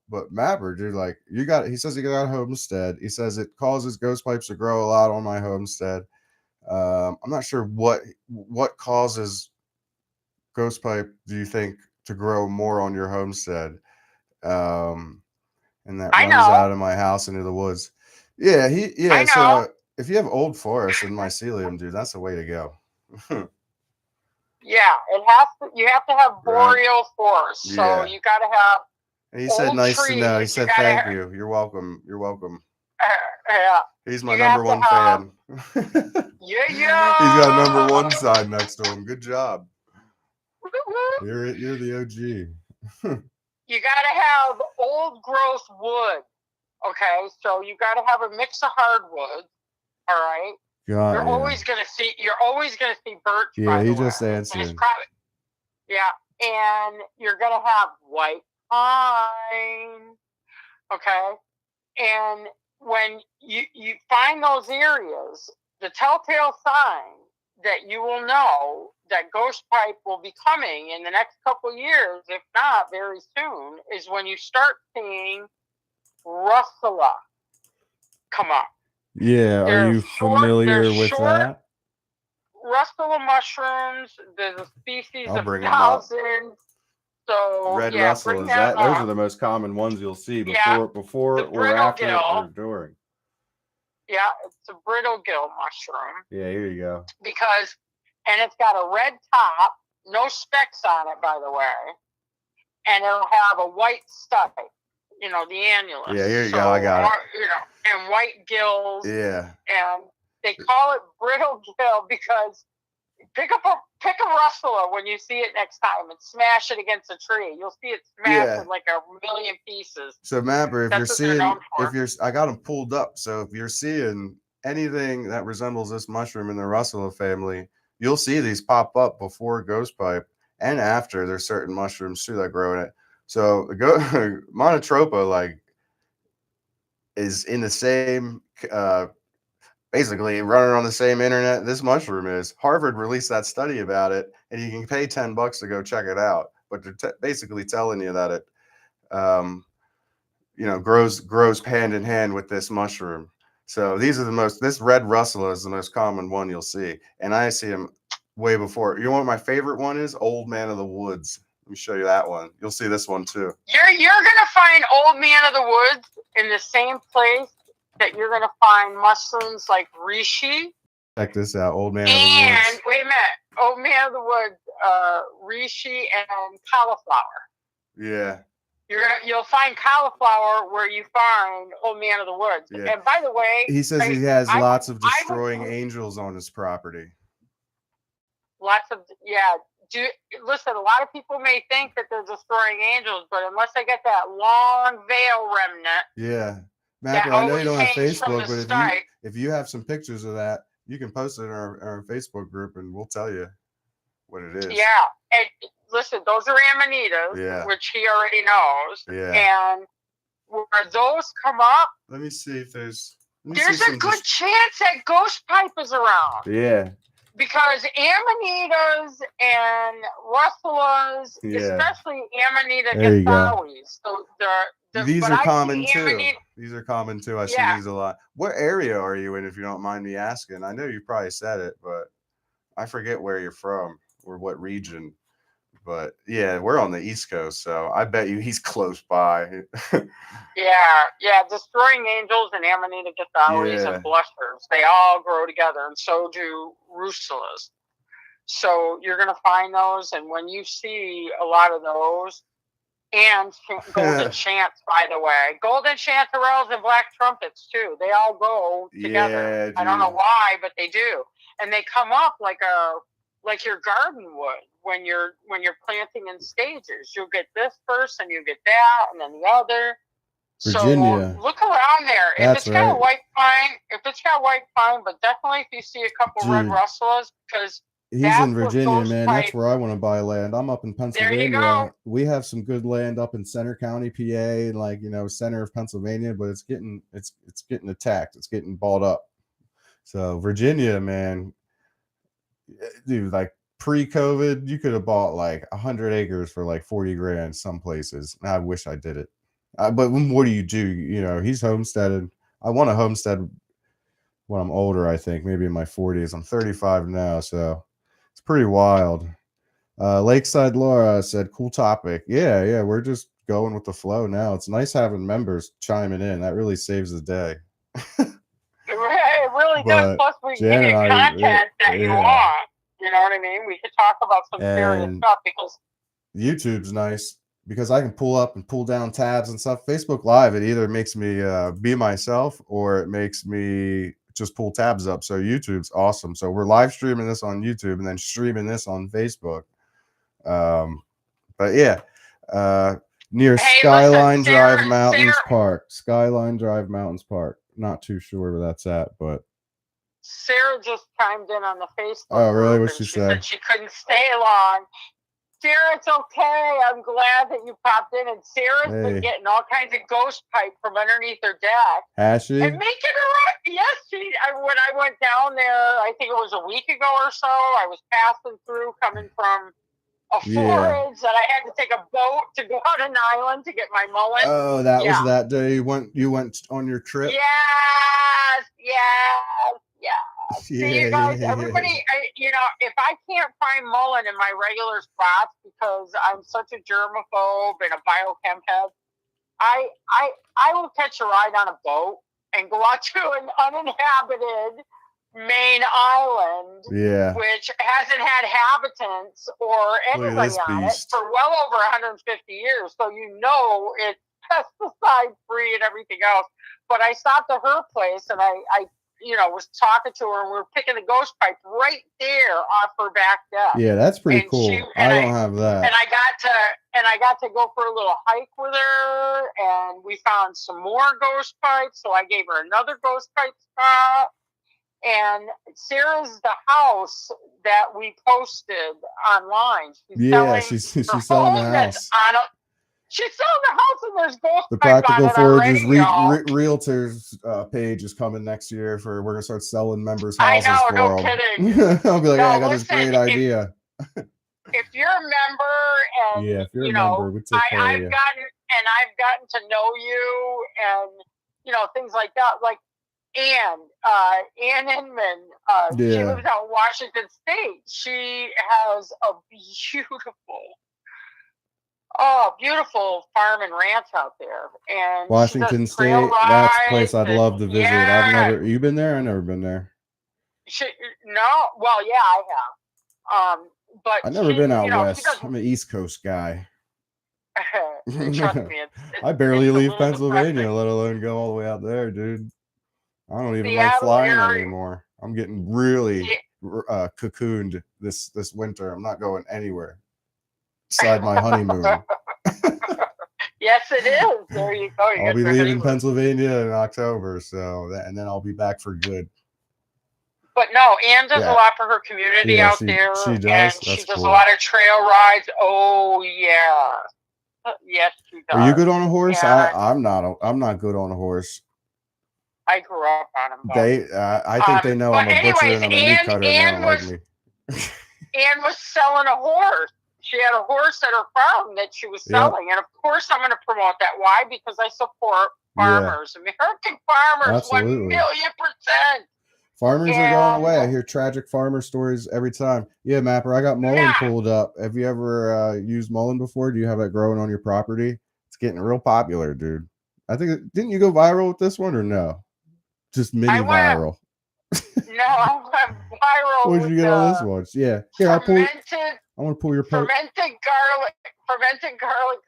but Mapper, dude, like, he says he got a homestead. He says it causes ghost pipes to grow a lot on my homestead. I'm not sure what causes ghost pipe, do you think, to grow more on your homestead? And that runs out of my house into the woods. Yeah, so if you have old forest and mycelium, dude, that's the way to go. Yeah, you have to have boreal forest. So you got to have. And he said, nice to know. He said, thank you. You're welcome. You're welcome. Yeah. He's my number one fan. Yeah. He's got number one sign next to him. Good job. You're the OG. You got to have old growth wood. Okay, so you got to have a mix of hardwood. All right. God, you're always gonna see birch. Yeah, he just answered. And you're gonna have white pine. Okay, and when you find those areas, the telltale sign that you will know that ghost pipe will be coming in the next couple years, if not very soon, is when you start seeing russula come up. Yeah, are you familiar with that? Russula mushrooms, there's a species of thousands. So red russula, those are the most common ones you'll see before or after or during. Yeah, it's a brittle gill mushroom. Yeah, here you go. And it's got a red top, no specks on it, by the way, and it'll have a white stud. The annulus. Yeah, here you go. I got it. And white gills. Yeah. And they call it brittle gill because pick a russula when you see it next time and smash it against a tree. You'll see it smashed in like a million pieces. So Mapper, I got them pulled up. So if you're seeing anything that resembles this mushroom in the russula family, you'll see these pop up before ghost pipe and after. There's certain mushrooms too that grow in it. So Monotropa is in the same, basically running on the same internet this mushroom is. Harvard released that study about it, and you can pay $10 to go check it out. But they're basically telling you that it, grows hand in hand with this mushroom. So this red russula is the most common one you'll see, and I see them way before. You know what my favorite one is? Old Man of the Woods. Let me show you that one. You'll see this one too. You're gonna find Old Man of the Woods in the same place that you're gonna find mushrooms like reishi. Check this out, Old Man of the Woods. And wait a minute, Old Man of the Woods, reishi and cauliflower. Yeah. You'll find cauliflower where you find Old Man of the Woods. Yeah. And by the way, he says he has lots of destroying angels on his property. Listen, a lot of people may think that they're destroying angels, but unless they get that long veil remnant. Yeah. Macro, I know you don't have Facebook, but if you have some pictures of that, you can post it in our Facebook group and we'll tell you what it is. Yeah. And listen, those are amanitas, which he already knows. Yeah. And where those come up, let me see if there's a good chance that ghost pipe is around. Yeah. Because amanitas and russulas, especially Amanita gathalis, so these are common too. These are common too. I see these a lot. What area are you in, if you don't mind me asking? I know you probably said it, but I forget where you're from or what region. But yeah, we're on the East Coast, so I bet you he's close by. Yeah. Destroying angels and Amanita gathalis and blushers, they all grow together, and so do russulas. So you're going to find those, and when you see a lot of those, and golden chants, by the way, golden chanterelles and black trumpets too, they all go together. I don't know why, but they do. and they come up like your garden would when you're planting in stages. You'll get this first, and you get that, and then the other. Virginia. So look around there. If it's got a white pine, but definitely if you see a couple red rustlers, because he's in Virginia, man. That's where I want to buy land. I'm up in Pennsylvania. There you go. We have some good land up in Center County, PA, like center of Pennsylvania, but it's getting attacked. It's getting bought up. So Virginia, man, dude, like pre-COVID, you could have bought like 100 acres for like 40 grand some places. I wish I did it. But what do? He's homesteaded. I want to homestead when I'm older, I think, maybe in my 40s. I'm 35 now, so it's pretty wild. Lakeside Laura said, cool topic. Yeah, we're just going with the flow now. It's nice having members chiming in. That really saves the day. It really does. Plus, we get content that you want. You know what I mean? We could talk about some serious stuff because YouTube's nice because I can pull up and pull down tabs and stuff. Facebook Live, it either makes me be myself or it makes me just pull tabs up. So YouTube's awesome. So we're live streaming this on YouTube and then streaming this on Facebook. But yeah, near Skyline Drive Mountains Park. Skyline Drive Mountains Park. Not too sure where that's at, but Sarah just chimed in on the Facebook. Oh, really? What'd she say? Said she couldn't stay long. Sarah, it's okay. I'm glad that you popped in. And Sarah's been getting all kinds of ghost pipe from underneath her deck. Has she? And making her. Yes, when I went down there, I think it was a week ago or so, I was passing through coming from a forage that I had to take a boat to go out an island to get my mullet. Oh, that was that day you went on your trip? Yes. See, you guys, everybody, if I can't find mullet in my regular spots because I'm such a germaphobe and a biochem head, I will catch a ride on a boat and go out to an uninhabited main island, which hasn't had habitants or anybody on it for well over 150 years. So it's pesticide free and everything else. But I stopped at her place and I was talking to her and we were picking the ghost pipe right there off her back deck. Yeah, that's pretty cool. I don't have that. And I got to go for a little hike with her and we found some more ghost pipes. So I gave her another ghost pipe spot. And Sarah's the house that we posted online. She's selling the house. She's selling the house and there's ghost the pipe Practical Foragers Realtors page is coming next year we're gonna start selling members houses. I know, no kidding. I'll be like, I got this great idea. If you're a member and if you're a member, we take care of you. I've gotten to know you and things like that. Like Ann Inman, she lives out in Washington State. She has a beautiful farm and ranch out there. And Washington State, that's a place I'd love to visit. Yeah. You been there? I've never been there. Well, yeah, I have. But I've never been out west. I'm an East Coast guy. Trust me, I barely leave Pennsylvania, let alone go all the way out there, dude. I don't even like flying anymore. I'm getting really cocooned this winter. I'm not going anywhere beside my honeymoon. Yes, it is. There you go. I'll be leaving Pennsylvania in October, and then I'll be back for good. But no, Ann does a lot for her community out there. She does. And she does a lot of trail rides. Oh yeah. Yes, she does. Are you good on a horse? I'm not good on a horse. I grew up on them. I think they know I'm a butcher and I'm a meat cutter. Ann was selling a horse. She had a horse at her farm that she was selling. And of course I'm going to promote that. Why? Because I support farmers. American farmers, Absolutely. 1,000,000%. Farmers are going away. I hear tragic farmer stories every time. Yeah, Mapper, I got mullein pulled up. Have you ever used mullein before? Do you have it growing on your property? It's getting real popular, dude. I think, didn't you go viral with this one or no? Just mini viral. No, I went viral. What did you get on this one? Yeah. Here, I want to pull your fermented garlic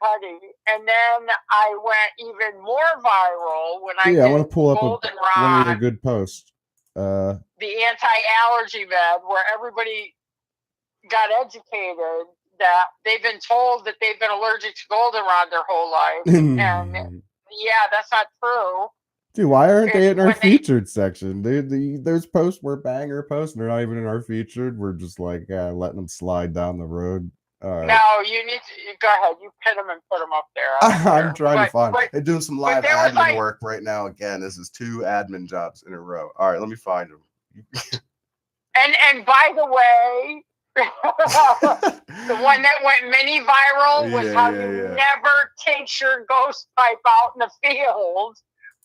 honey, and then I went even more viral when I want to pull up one of your good posts. the anti-allergy med, where everybody got educated that they've been told that they've been allergic to goldenrod their whole life, and yeah, that's not true. Dude, why aren't they It's in our when featured section? Those posts were banger posts, and they're not even in our featured. We're just like letting them slide down the road. All right. No, you need to go ahead. You pin them and put them up there. I'm trying to find. I'm doing some live there was admin work right now. Again, this is 2 admin jobs in a row. All right, let me find them. And by the way, the one that went mini viral was how you never tincture ghost pipe out in the field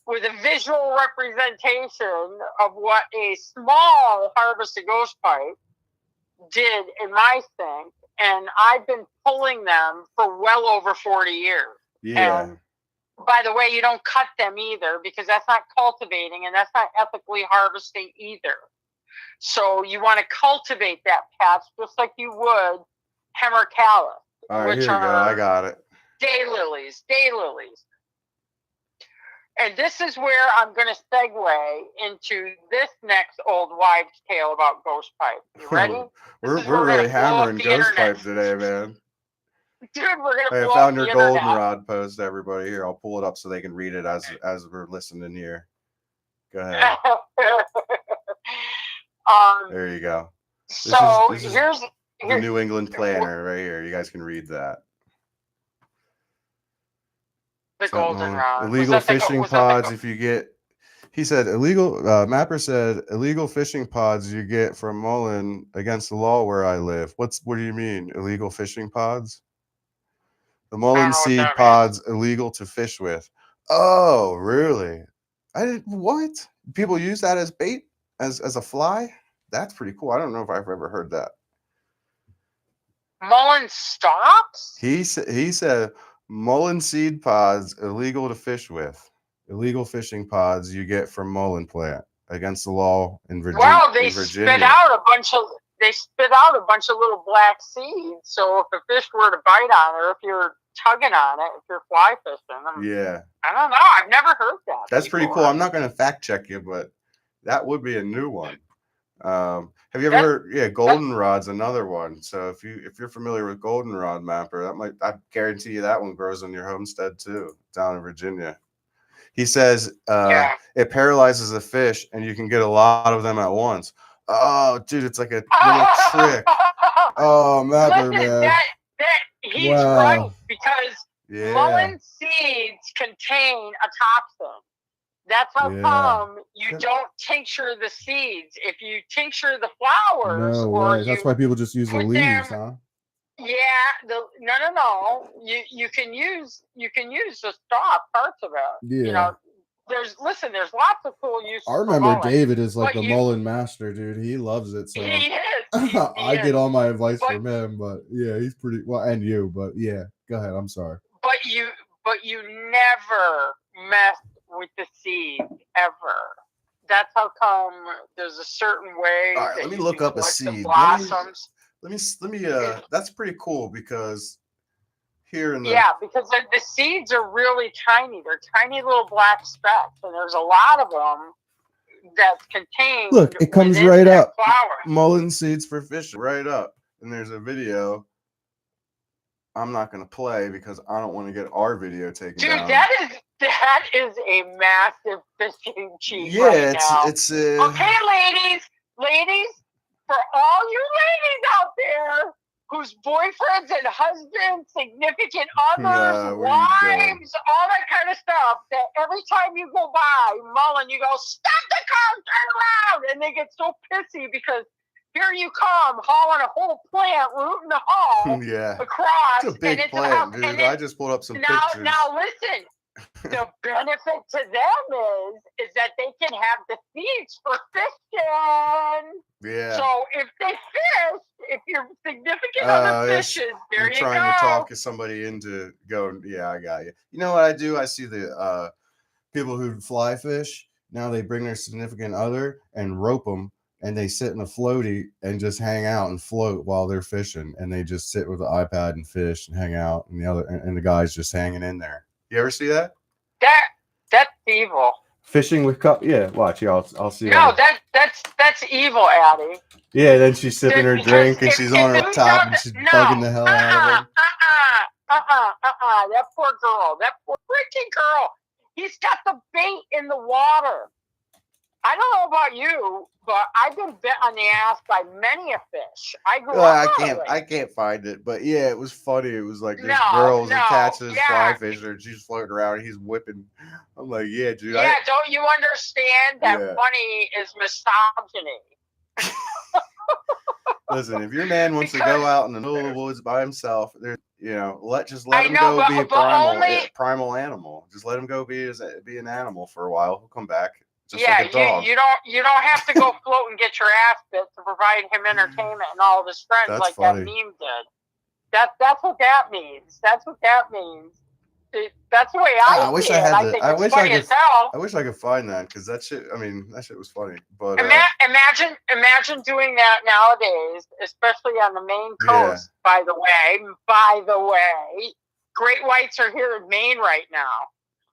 with a visual representation of what a small harvested ghost pipe did in my sink. And I've been pulling them for well over 40 years. Yeah. And by the way, you don't cut them either, because that's not cultivating and that's not ethically harvesting either. So you want to cultivate that patch just like you would hemercalis. All right, here we go. I got it. Daylilies. And this is where I'm going to segue into this next old wives' tale about ghost pipe. You ready? we're really hammering ghost pipe today, man. Dude, we're going to blow I up found the your internet. goldenrod post, everybody. Here, I'll pull it up so they can read it as we're listening here. Go ahead. There you go. This is here's the New England Planner right here. You guys can read that. The goldenrod. Illegal fishing pods. If you get, he said illegal. Mapper said illegal fishing pods you get from Mullen against the law where I live. What do you mean illegal fishing pods? The Mullen seed pods illegal to fish with. Oh, really? What? People use that as bait, as a fly? That's pretty cool. I don't know if I've ever heard that. Mullen stops? He said Mullen seed pods illegal to fish with. Illegal fishing pods you get from Mullen plant against the law in Virginia. Wow, they spit out a bunch of little black seeds. So if a fish were to bite on it, or if you're tugging on it, if you're fly fishing, yeah, I don't know. I've never heard that. That's pretty cool. I'm not going to fact check you, but that would be a new one. Have you ever heard? Yeah, goldenrod's another one. So if you're familiar with goldenrod, Mapper, I guarantee you that one grows on your homestead too, down in Virginia. He says it paralyzes a fish, and you can get a lot of them at once. Oh, dude, it's like a little trick. Oh, Mapper, man. He's right, because Mullen seeds contain a toxin. That's how come you don't tincture the seeds. If you tincture the flowers, that's why people just use the leaves, huh? Yeah, no. You can use the stalk parts of it. Yeah. You know, there's lots of cool uses. I remember David is like the Mullen master, dude. He loves it. So he is. I get all my advice from him, but yeah, he's pretty well, and you, but yeah, go ahead. I'm sorry. But you never mess with the seeds ever. That's how come there's a certain way. All right, let me look up a seed. Blossoms. Let me. That's pretty cool because here in the because the seeds are really tiny. They're tiny little black specks, and there's a lot of them that's contained. Look, it comes right up. Flower. Mullen seeds for fishing, right up. And there's a video. I'm not going to play because I don't want to get our video taken down. Dude, that is a massive fishing cheat. Yeah, now. it's okay, ladies, for all you ladies out there whose boyfriends and husbands, significant others, wives, all that kind of stuff, that every time you go by Mullen, you go, stop the car, turn around, and they get so pissy because here you come hauling a whole plant, rooting the haul across. It's a big plant, dude. I just pulled up some pictures. Now listen, the benefit to them is that they can have the seeds for fishing. Yeah. So if they fish, if your significant other fishes, there you go. Trying to talk somebody into going, yeah, I got you. You know what I do? I see the people who fly fish. Now they bring their significant other and rope them. And they sit in a floaty and just hang out and float while they're fishing. And they just sit with the iPad and fish and hang out. And the guy's just hanging in there. You ever see that? That's evil. Fishing with cup. Yeah, watch. Yeah, I'll see. No, that's evil, Addie. Yeah, then she's sipping her Because drink and she's if on her you top don't, and she's no, bugging the hell out of him. that poor girl, that poor freaking girl. He's got the bait in the water. I don't know about you, but I've been bit on the ass by many a fish. I grew up that way. I can't find it, but yeah, it was funny. It was like this No, girl's no, attached to this fly yeah. fisher and she's floating around and he's whipping. I'm like, yeah, dude. Yeah, don't you understand that Yeah. money is misogyny? Listen, if your man wants to go out in the middle of the woods by himself, there's just let I him know, go be a but primal animal. Just let him go be an animal for a while. He'll come back. Just yeah, like a dog. you don't have to go float and get your ass bit to provide him entertainment and all of his friends. That's like funny. that meme did. That's what that means. That's what that means. That's the way I wish see I it. had I the. think I it's wish funny I could. as hell. I wish I could find that because that shit. I mean, that shit was funny. But imagine doing that nowadays, especially on the Maine coast. Yeah. By the way, great whites are here in Maine right now.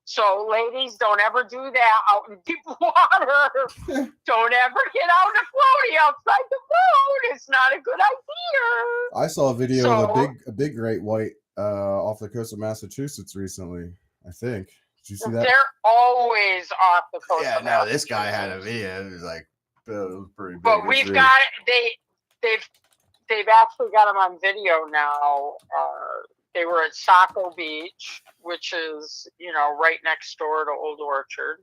So, ladies, don't ever do that out in deep water. Don't ever get out in a floaty outside the boat. It's not a good idea. I saw a video of a big great white off the coast of Massachusetts recently. I think. Did you see that? They're always off the coast. Yeah, no, this guy had a video. It was like it was pretty big. But we've got it. They've actually got them on video now. They were at Saco Beach, which is, right next door to Old Orchard.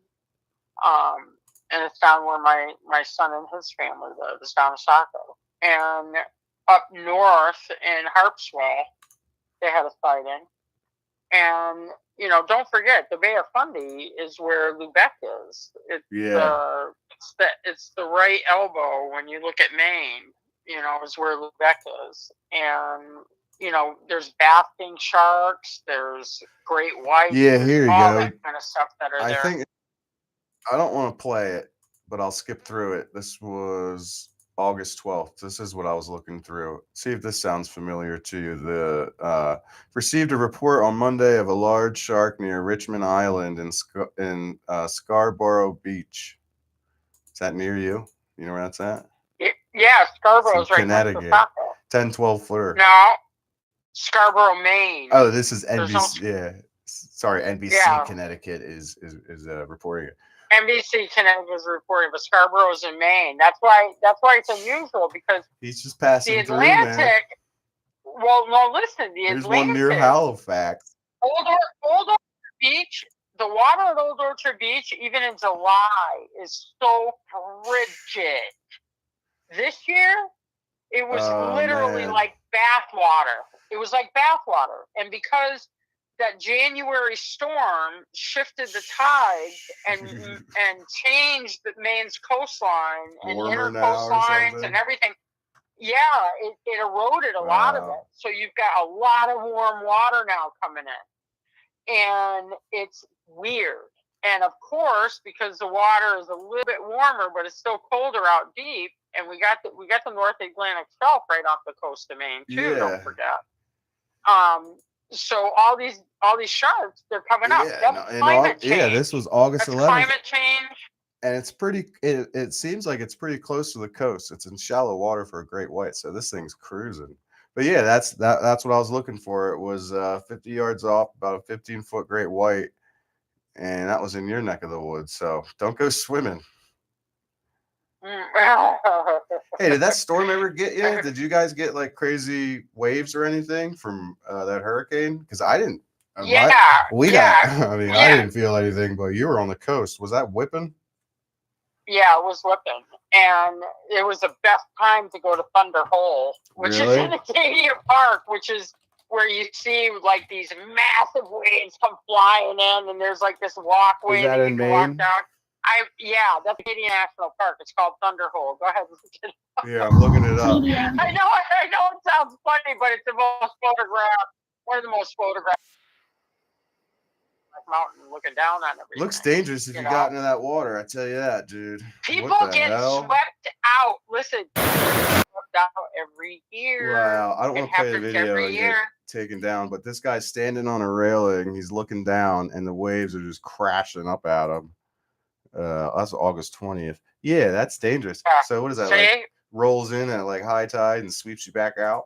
And it's down where my son and his family live. It's down in Saco. And up north in Harpswell, they had a sighting. And, don't forget, the Bay of Fundy is where Lubec is. It's the right elbow when you look at Maine, is where Lubec is. And, there's basking sharks, there's great whites. Yeah, here you all go. That kind of stuff that are there. I don't want to play it, but I'll skip through it. This was August 12th. This is what I was looking through. See if this sounds familiar to you. Received a report on Monday of a large shark near Richmond Island in Scarborough Beach. Is that near you? You know where that's at? Yeah, Scarborough's right Connecticut. next to 10, 12 footer. No, Scarborough, Maine. Oh, this is NBC. Yeah, sorry, NBC Connecticut is reporting it. NBC Connecticut is reporting, but Scarborough's in Maine. That's why it's unusual because he's just passing the Atlantic. Through, man. Well, no, listen. There's one near Halifax. Old Orchard Beach. The water at Old Orchard Beach, even in July, is so frigid. This year, it was literally like bath water. It was like bath water, and because that January storm shifted the tides and changed the Maine's coastline and inner coastlines and everything. Yeah, it eroded a lot of it. So you've got a lot of warm water now coming in. And it's weird. And of course, because the water is a little bit warmer, but it's still colder out deep, and we got the North Atlantic Shelf right off the coast of Maine too. Don't forget. So all these sharks, they're coming up. That's climate change. Yeah, this was August 11th. Climate change. And it's pretty. It seems like it's pretty close to the coast. It's in shallow water for a great white, so this thing's cruising. But yeah, that's what I was looking for. It was 50 yards off, about a 15-foot great white, and that was in your neck of the woods. So don't go swimming. Hey, did that storm ever get you? Did you guys get like crazy waves or anything from that hurricane? Because I didn't. I didn't feel anything, but you were on the coast. Was that whipping? Yeah, it was whipping, and it was the best time to go to Thunder Hole, which is in Acadia Park, which is where you see like these massive waves come flying in, and there's like this walkway that you can walk down. That's Acadia National Park. It's called Thunder Hole. Go ahead and look it up. Yeah, I'm looking it up. I know it sounds funny, but it's one of the most photographed mountain looking down on everything. Looks dangerous if you got into that water. I tell you that, dude. People get swept out. Listen, swept out every year. Wow, I don't want to play the video and get taken down, but this guy's standing on a railing. He's looking down, and the waves are just crashing up at him. That's August 20th. Yeah, that's dangerous. Yeah. So what is that like? See, Rolls in at like high tide and sweeps you back out,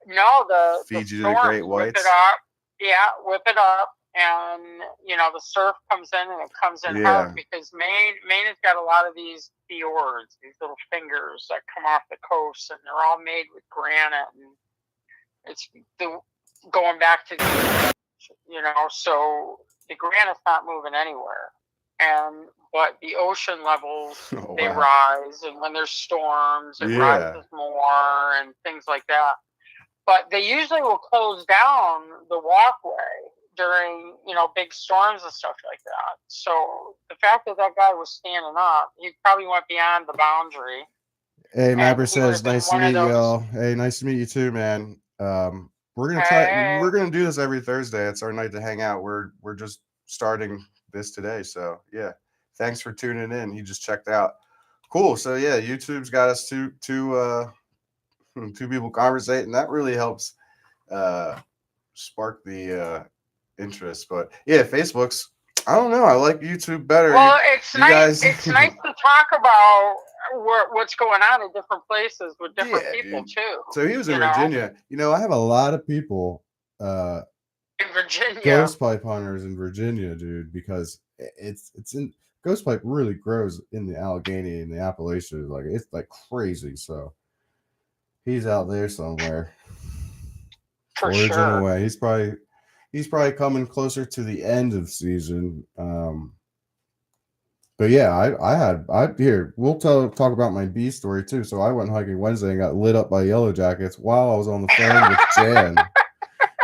no, the feeds you to the great storms whip it whites. up. Yeah, whip it up, and the surf comes in, and it comes in hard Yeah, because Maine has got a lot of these fjords, these little fingers that come off the coast, and they're all made with granite, and it's the going back to so the granite's not moving anywhere, but the ocean levels oh they wow, rise, and when there's storms, it yeah. rises more and things like that. But they usually will close down the walkway during big storms and stuff like that. So the fact that that guy was standing up, he probably went beyond the boundary, Hey, and Mapper he would says, have been nice to one of meet you those. all. Hey, nice to meet you too, man. Hey, We're gonna do this every Thursday. It's our night to hang out. We're just starting this today. So yeah. Thanks for tuning in. He just checked out. Cool. So yeah, YouTube's got us two people conversating. That really helps uh spark the interest. But yeah, Facebook's I don't know. I like YouTube better. well, it's You nice. guys It's nice to talk about what's going on in different places with different yeah, people dude. too. So he was in You know, Virginia. I have a lot of people, uh, in Virginia. ghost pipe hunters in Virginia, dude, because it's in ghost pipe really grows in the Allegheny and the Appalachians, like it's like crazy. So he's out there somewhere, For foraging sure. away. He's probably coming closer to the end of season. But yeah, I here we'll talk about my bee story too. So I went hiking Wednesday and got lit up by yellow jackets while I was on the phone with Jan,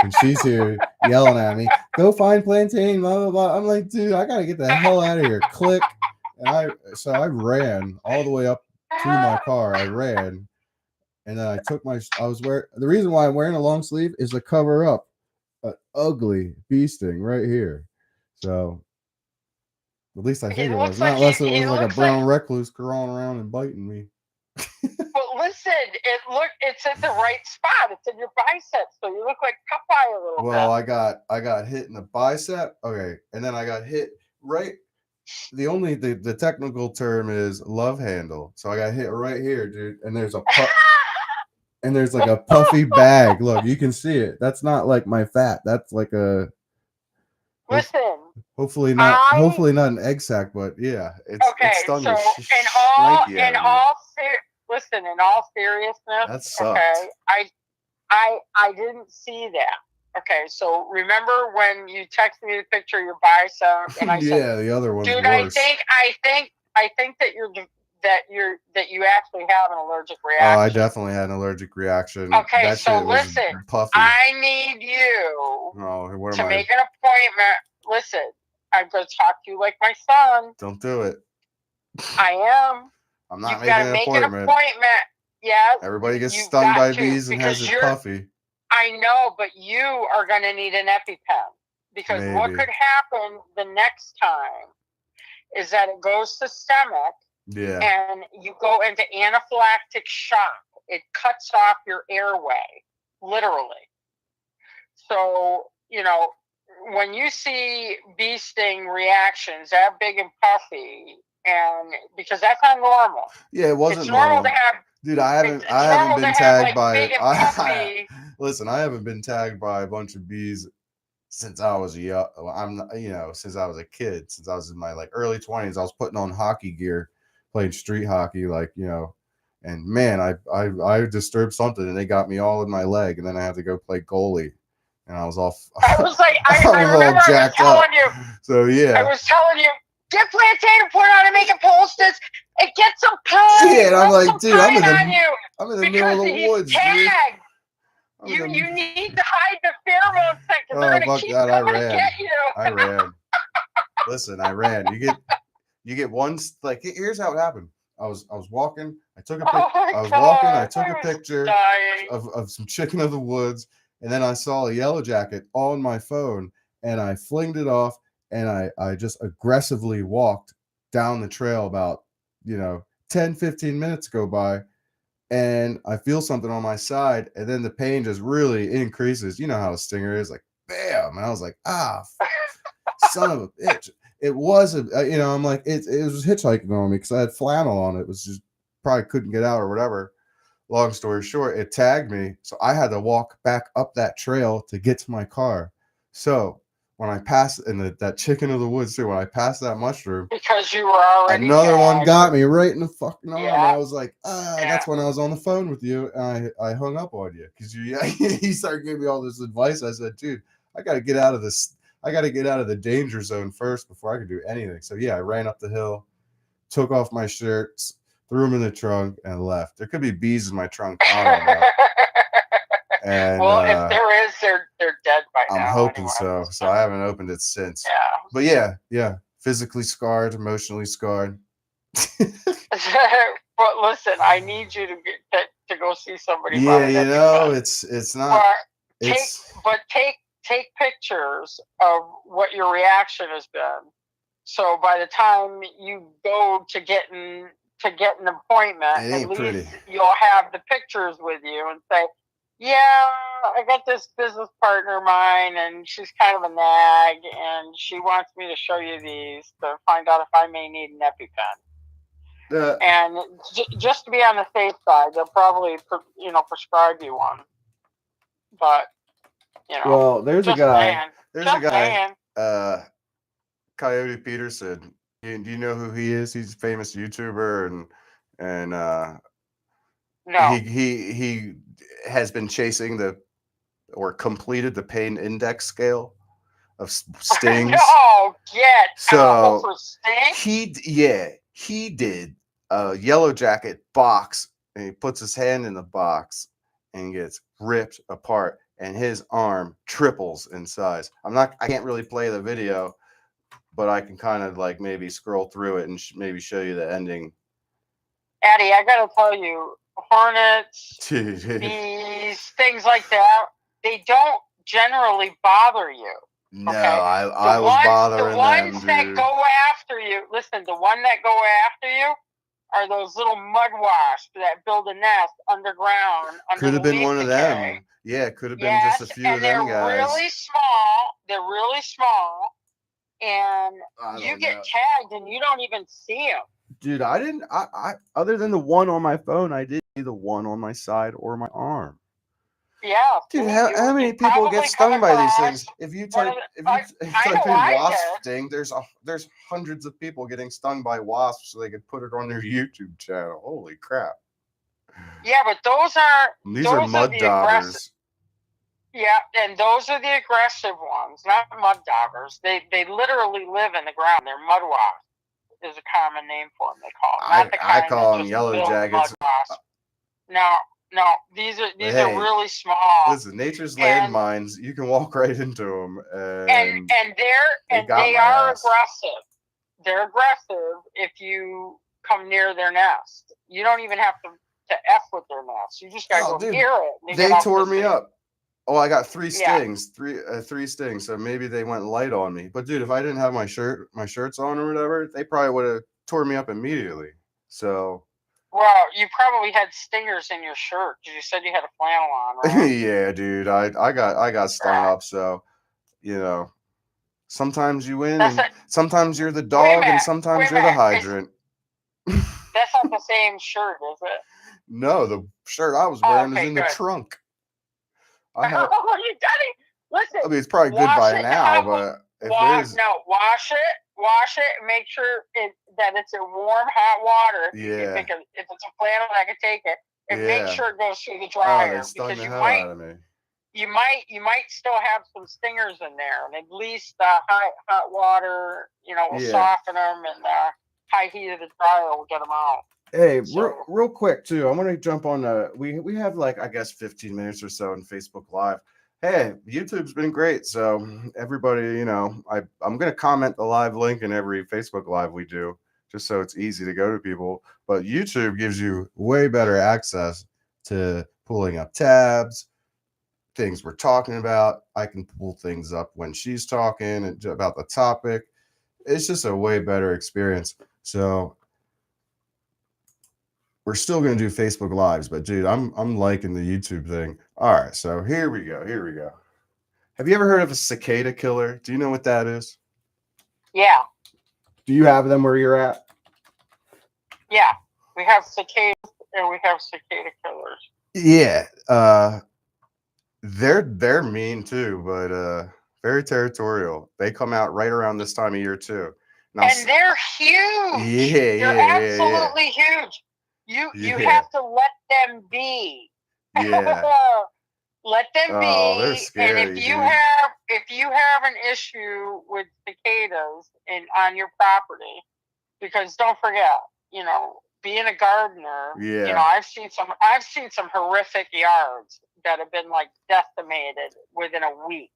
and she's here yelling at me, "Go find plantain!" Blah blah blah. I'm like, dude, I gotta get the hell out of here. Click, and I ran all the way up to my car. I ran, and then I took my I was wearing the reason why I'm wearing a long sleeve is to cover up an ugly bee sting right here. So at least I It think it was. looks Not like unless it he was like a looks like. brown recluse crawling around and biting me. But listen, it's at the right spot. It's in your biceps, so you look like Popeye a little Well, bit. I got hit in the bicep. Okay, and then I got hit right. The technical term is love handle. So I got hit right here, dude. And there's like a puffy bag. Look, you can see it. That's not like my fat. That's like a hope, Listen, I hopefully not an egg sac, but yeah, it's okay. stung So the in all shnikey in out of me. all listen, in all seriousness, That okay, sucked. I didn't see that. Okay, so remember when you texted me the picture of your bicep, and I said, Yeah, the other one's dude, worse. I think that you actually have an allergic Oh, I reaction. definitely had an allergic reaction. Okay, That so shit was listen, puffy. I need you Oh, what am to I? make an appointment. Listen, I'm going to talk to you like my son. Don't do it. I am. I'm not You've making got to an make an appointment. appointment. Yes, Everybody gets you've stung got by to bees and has because it puffy. I know, but you are going to need an EpiPen because what Maybe. could happen the next time is that it goes systemic Yeah. and you go into anaphylactic shock. It cuts off your airway, literally. So, when you see bee sting reactions that big and puffy, and because that's not normal. Yeah, it wasn't It's normal to normal. have Dude, I it's haven't normal to been have tagged like by big and puffy. listen, I haven't been tagged by a bunch of bees since I was young. Since I was a kid, since I was in my like early 20s. I was putting on hockey gear, playing street hockey, and man, I disturbed something and they got me all in my leg, and then I had to go play goalie, and I was all I was like, I I was all remember jacked up. So I yeah, was telling you, get plantain and put it on and make it poultices and get some pine. yeah, and I'm Rub like, some dude, pine on you I'm in the middle because of the he's woods, dude. tagged. I'm in the You need to hide the pheromone scent because they're Oh gonna fuck keep that! coming to get you. I ran. Listen, I ran. You get one like here's how it happened. I was walking. I took a pic. Oh my I was walking. I god, took I a was picture dying. of some chicken of the woods, and then I saw a yellow jacket on my phone, and I flinged it off, and I just aggressively walked down the trail about 10-15 minutes go by, and I feel something on my side, and then the pain just really increases. You know how a stinger is, like bam, and I was like, son of a bitch. it was I'm like it was hitchhiking on me because I had flannel on it. It was just probably couldn't get out or whatever. Long story short, it tagged me, so I had to walk back up that trail to get to my car. So when I passed in that chicken of the woods too, when I passed that mushroom, Because you were already another one tagged. got me right in the fucking arm. Yeah. I was like, that's when I was on the phone with you, and I hung up on you because he started giving me all this advice. I said, dude, I got to get out of this. I got to get out of the danger zone first before I can do anything. So yeah, I ran up the hill, took off my shirts, threw them in the trunk, and left. There could be bees in my trunk. I don't know. And well, if there is, they're dead by now. I'm hoping anyway. so. So I haven't opened it since. Yeah. But yeah, physically scarred, emotionally scarred. But listen, I need you to go see somebody. Yeah, it's not. But take pictures of what your reaction has been. So by the time you go to get an appointment, at least pretty. You'll have the pictures with you and say, yeah, I got this business partner of mine, and she's kind of a nag, and she wants me to show you these to find out if I may need an EpiPen. And just to be on the safe side, they'll probably prescribe you one. But well, there's a guy. Saying. Coyote Peterson. Do you know who he is? He's a famous YouTuber, and no. He has been chasing or completed the pain index scale of stings. No, so for stings? He did a Yellow Jacket box, and he puts his hand in the box and gets ripped apart, and his arm triples in size. I can't really play the video, but I can kind of like maybe scroll through it and maybe show you the ending. Addie, I gotta tell you, hornets, bees, things like that, they don't generally bother you. No, okay? I was bothering them, the ones that go after you, listen, the one that go after you are those little mud wasps that build a nest underground. Could have been one of them. Yeah, could have been just a few of them guys. They're really small. And you get tagged and you don't even see them. Dude, I didn't. I other than the one on my phone, I did see the one on my side or my arm. Yeah, dude. How many people get stung by these things? If you type in wasp sting, there's hundreds of people getting stung by wasps, so they could put it on their YouTube channel. Holy crap! Yeah, but those are mud daubers. Yeah, and those are the aggressive ones, not mud daubers. They literally live in the ground. They're mud wasps is a common name for them. They call them. I call them Yellow Jackets. No, these are really small. Listen, nature's landmines. You can walk right into them, and they are aggressive. They're aggressive if you come near their nest. You don't even have to F with their nest. You just gotta go near it. They tore me up. Oh, I got 3 stings, three stings. So maybe they went light on me. But dude, if I didn't have my shirts on or whatever, they probably would have tore me up immediately. So. Well, you probably had stingers in your shirt because you said you had a flannel on, right? Yeah, dude. I got stung up. So, sometimes you win, and sometimes you're the dog, and sometimes you're the hydrant. That's not the same shirt, is it? No, the shirt I was wearing is in the trunk. You got it. Listen. I mean, it's probably good by now, but wash it, and make sure that it's in warm, hot water. Yeah. If it's a flannel, I can take it, and make sure it goes through the dryer because you might still have some stingers in there, and at least the hot water, will soften them, and the high heat of the dryer will get them out. Hey, real quick too. I want to jump on. We have like I guess 15 minutes or so on Facebook Live. Hey, YouTube's been great. So everybody, I'm gonna comment the live link in every Facebook Live we do, just so it's easy to go to people. But YouTube gives you way better access to pulling up tabs, things we're talking about. I can pull things up when she's talking about the topic. It's just a way better experience. So. We're still going to do Facebook Lives, but dude, I'm liking the YouTube thing. All right, so here we go. Have you ever heard of a cicada killer? Do you know what that is? Yeah, Do you have them where you're at? yeah. We have cicadas and we have cicada killers. Yeah. They're mean too, but very territorial. They come out right around this time of year too. Now, And they're huge. yeah, They're yeah, yeah, yeah, absolutely huge. You yeah, have to let them be. yeah. Let them Oh, they're be. And scary, dude. if you have an issue with cicadas on your property, because don't forget, being a gardener, Yeah, I've seen some horrific yards that have been like decimated within a week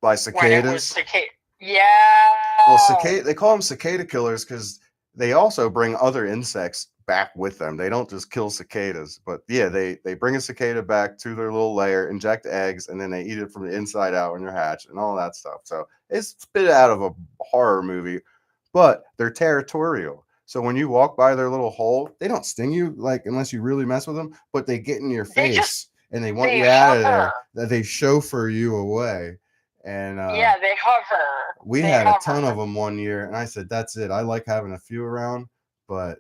by when it was cicadas. cicada. Yeah. Well, cicada. They call them cicada killers because they also bring other insects back with them. They don't just kill cicadas, but yeah, they bring a cicada back to their little lair, inject eggs, and then they eat it from the inside out when you're hatched and all that stuff. So it's a bit out of a horror movie, but they're territorial. So when you walk by their little hole, they don't sting you like unless you really mess with them, but they get in your They just face and they want they you out of hover. there. That they chauffeur you away. And Yeah, they hover. we They had a ton hover. of them one year, and I said, "That's it. I like having a few around, but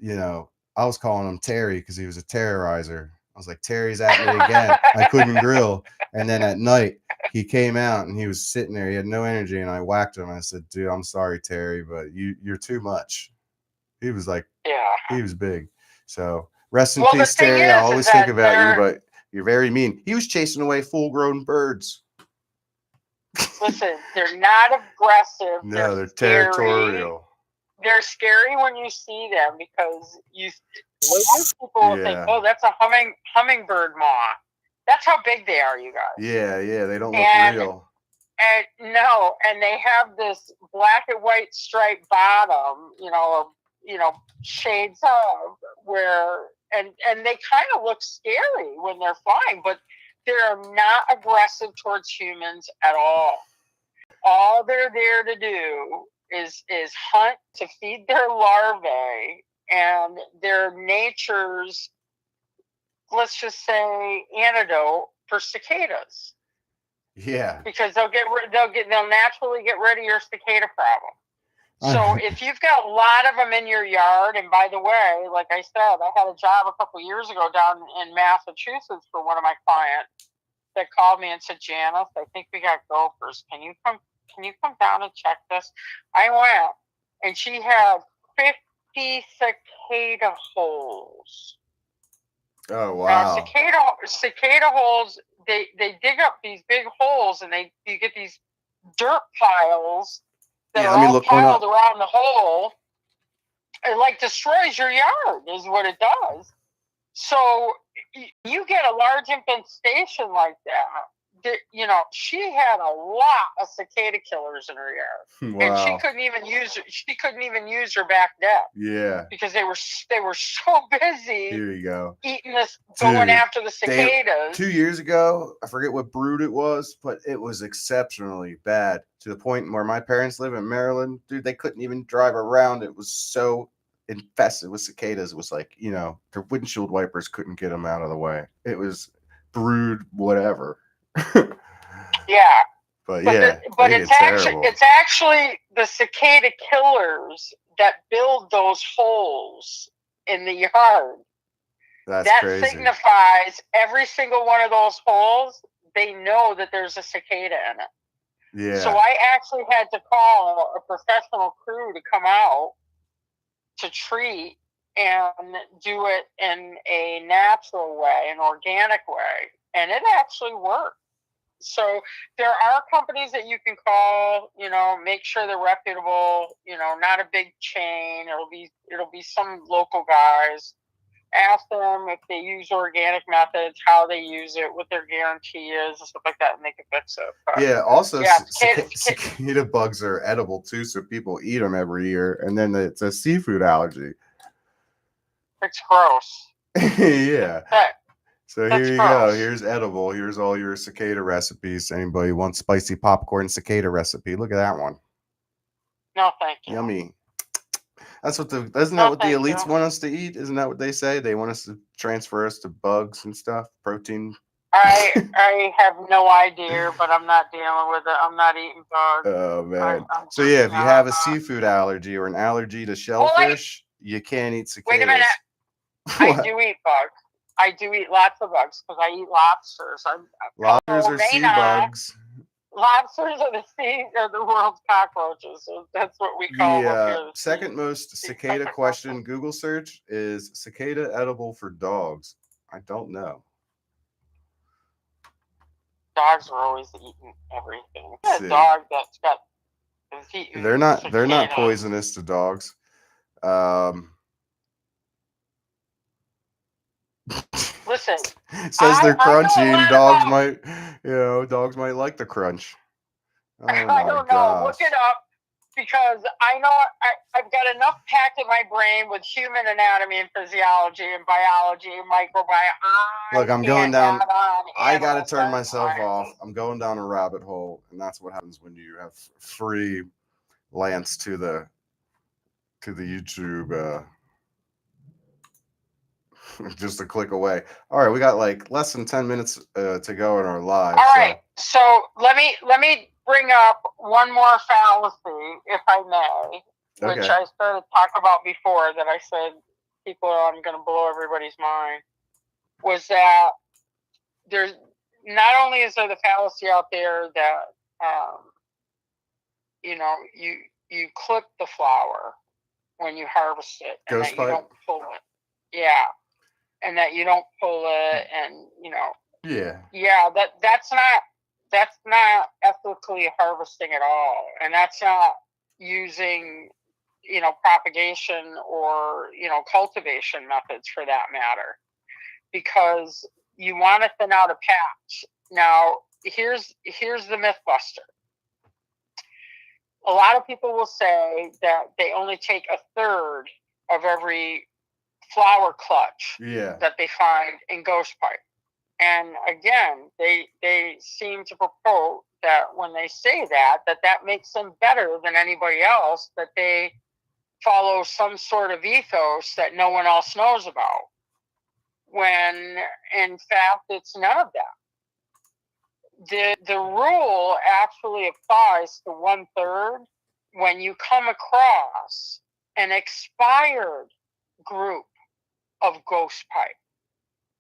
I was calling him Terry because he was a terrorizer. I was like, Terry's at me again. I couldn't grill, and then at night he came out and he was sitting there. He had no energy, and I whacked him. I said, "Dude, I'm sorry, Terry, but you're too much." He was like, Yeah. he was big. So rest in Well, the peace, thing Terry. I is always think that about you, but you're very mean. He was chasing away full-grown birds. listen, they're not aggressive. They're No, they're scary. territorial. They're scary when you see them because people will think, Yeah. "Oh, that's a hummingbird moth." That's how big they are, you guys. Yeah, they don't look And real. no, and they have this black and white striped bottom, shades of where and they kind of look scary when they're flying, but they're not aggressive towards humans at all. All they're there to do is hunt to feed their larvae, and their nature's, let's just say, antidote for cicadas. Yeah. Because they'll naturally get rid of your cicada problem. So if you've got a lot of them in your yard, and by the way, like I said, I had a job a couple of years ago down in Massachusetts for one of my clients that called me and said, "Janice, I think we got gophers. Can you come down and check this?" I went, and she had 50 cicada holes. Oh Now wow. cicada holes, they dig up these big holes, and you get these dirt piles that are all piled around the hole. It like destroys your yard is what it does. So you get a large infestation like that. She had a lot of cicada killers in her yard, Wow. and she couldn't even use her back deck. Yeah, because they were so busy. Here you go. Going after the cicadas. 2 years ago, I forget what brood it was, but it was exceptionally bad to the point where my parents live in Maryland. Dude, they couldn't even drive around. It was so infested with cicadas. It was like, their windshield wipers couldn't get them out of the way. It was brood whatever. Yeah. But it's actually the cicada killers that build those holes in the yard. That crazy. Signifies every single one of those holes, they know that there's a cicada in it. Yeah. So I actually had to call a professional crew to come out to treat and do it in a natural way, an organic way. And it actually worked. So there are companies that you can call, make sure they're reputable, not a big chain. It'll be some local guys. Ask them if they use organic methods, how they use it, what their guarantee is, and stuff like that, and they can fix it. But, also, cicada bugs are edible too, so people eat them every year, and then it's a seafood allergy. It's gross. Yeah. So here you go. Here's edible. Here's all your cicada recipes. Anybody wants spicy popcorn cicada recipe? Look at that one. No, thank you. Yummy. Isn't that what the elites want us to eat? Isn't that what they say? They want us to transfer us to bugs and stuff, protein. I have no idea, but I'm not dealing with it. I'm not eating bugs. Oh man. I'm So just yeah, if you not. have a seafood allergy or an allergy to Well, shellfish, you can't eat wait a minute. cicadas. I What? do eat bugs. I do eat lots of bugs because I eat lobsters. Lobsters People are may sea not. bugs. Lobsters are the sea are the world's cockroaches. So that's what we call them up The here. The sea. second most cicada question Google search is cicada edible for dogs? I don't know. Dogs are always eating everything. Let's A see. dog that's got is eating They're not cicada. poisonous to dogs. Um Listen, says they're I know a crunchy and lot about. dogs might like the crunch. Oh I my don't know. Look gosh. it up because I know I've got enough packed in my brain with human anatomy and physiology and biology and microbiome. Look, I'm going Can't down. add on I got to animal turn science. myself off. I'm going down a rabbit hole, and that's what happens when you have free lance to the YouTube. Just a click away. All right, we got like less than 10 minutes to go in our live. All right, so let me bring up one more fallacy, if I may, which Okay. I started talking about before. That I said people I'm going to blow everybody's mind. Was that there's not only is there the fallacy out there that you clip the flower when you harvest it and Ghost that you pipe? don't pull it. Yeah, and that you don't pull it, and Yeah. that's not ethically harvesting at all, and that's not using propagation or cultivation methods for that matter, because you want to thin out a patch. Now, here's the myth buster. A lot of people will say that they only take a third of every flower clutch that they find in ghost pipe. And again, they seem to propose that when they say that makes them better than anybody else, that they follow some sort of ethos that no one else knows about, when in fact it's none of that. The rule actually applies to 1/3 when you come across an expired group of ghost pipe.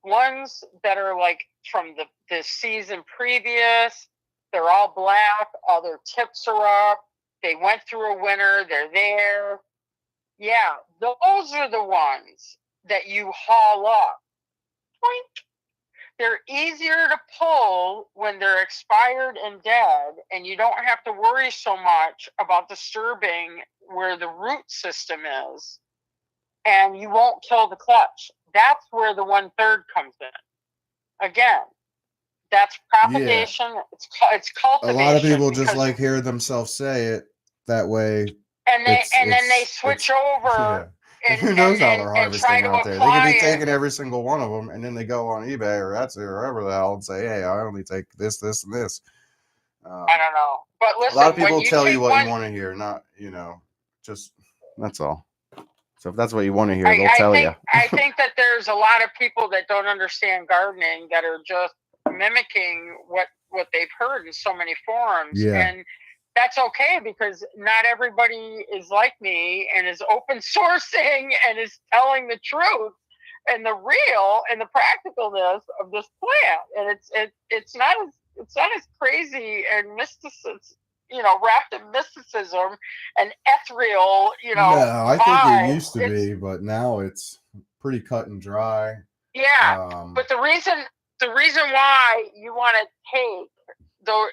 Ones that are like from the season previous, they're all black, all their tips are up, they went through a winter, they're there. Yeah, those are the ones that you haul up. They're easier to pull when they're expired and dead, and you don't have to worry so much about disturbing where the root system is, and you won't kill the clutch. That's where the 1/3 comes in. Again, that's propagation. Yeah. It's cultivation. A lot of people just like hear themselves say it that way. And then they switch over. Yeah. And who knows how they're harvesting out there? They could be taking every single one of them, and then they go on eBay or Etsy or wherever the hell and say, "Hey, I only take this, this, and this." I don't know, but listen, a lot of people tell you what you want to hear, not just that's all. So if that's what you want to hear, they'll tell you. I think that there's a lot of people that don't understand gardening that are just mimicking what they've heard in so many forums, and that's okay, because not everybody is like me and is open sourcing and is telling the truth and the real and the practicalness of this plant, and it's not as crazy and wrapped in mysticism and ethereal, No, I think it used to be, but now it's pretty cut and dry. Yeah, but the reason why you want to take though,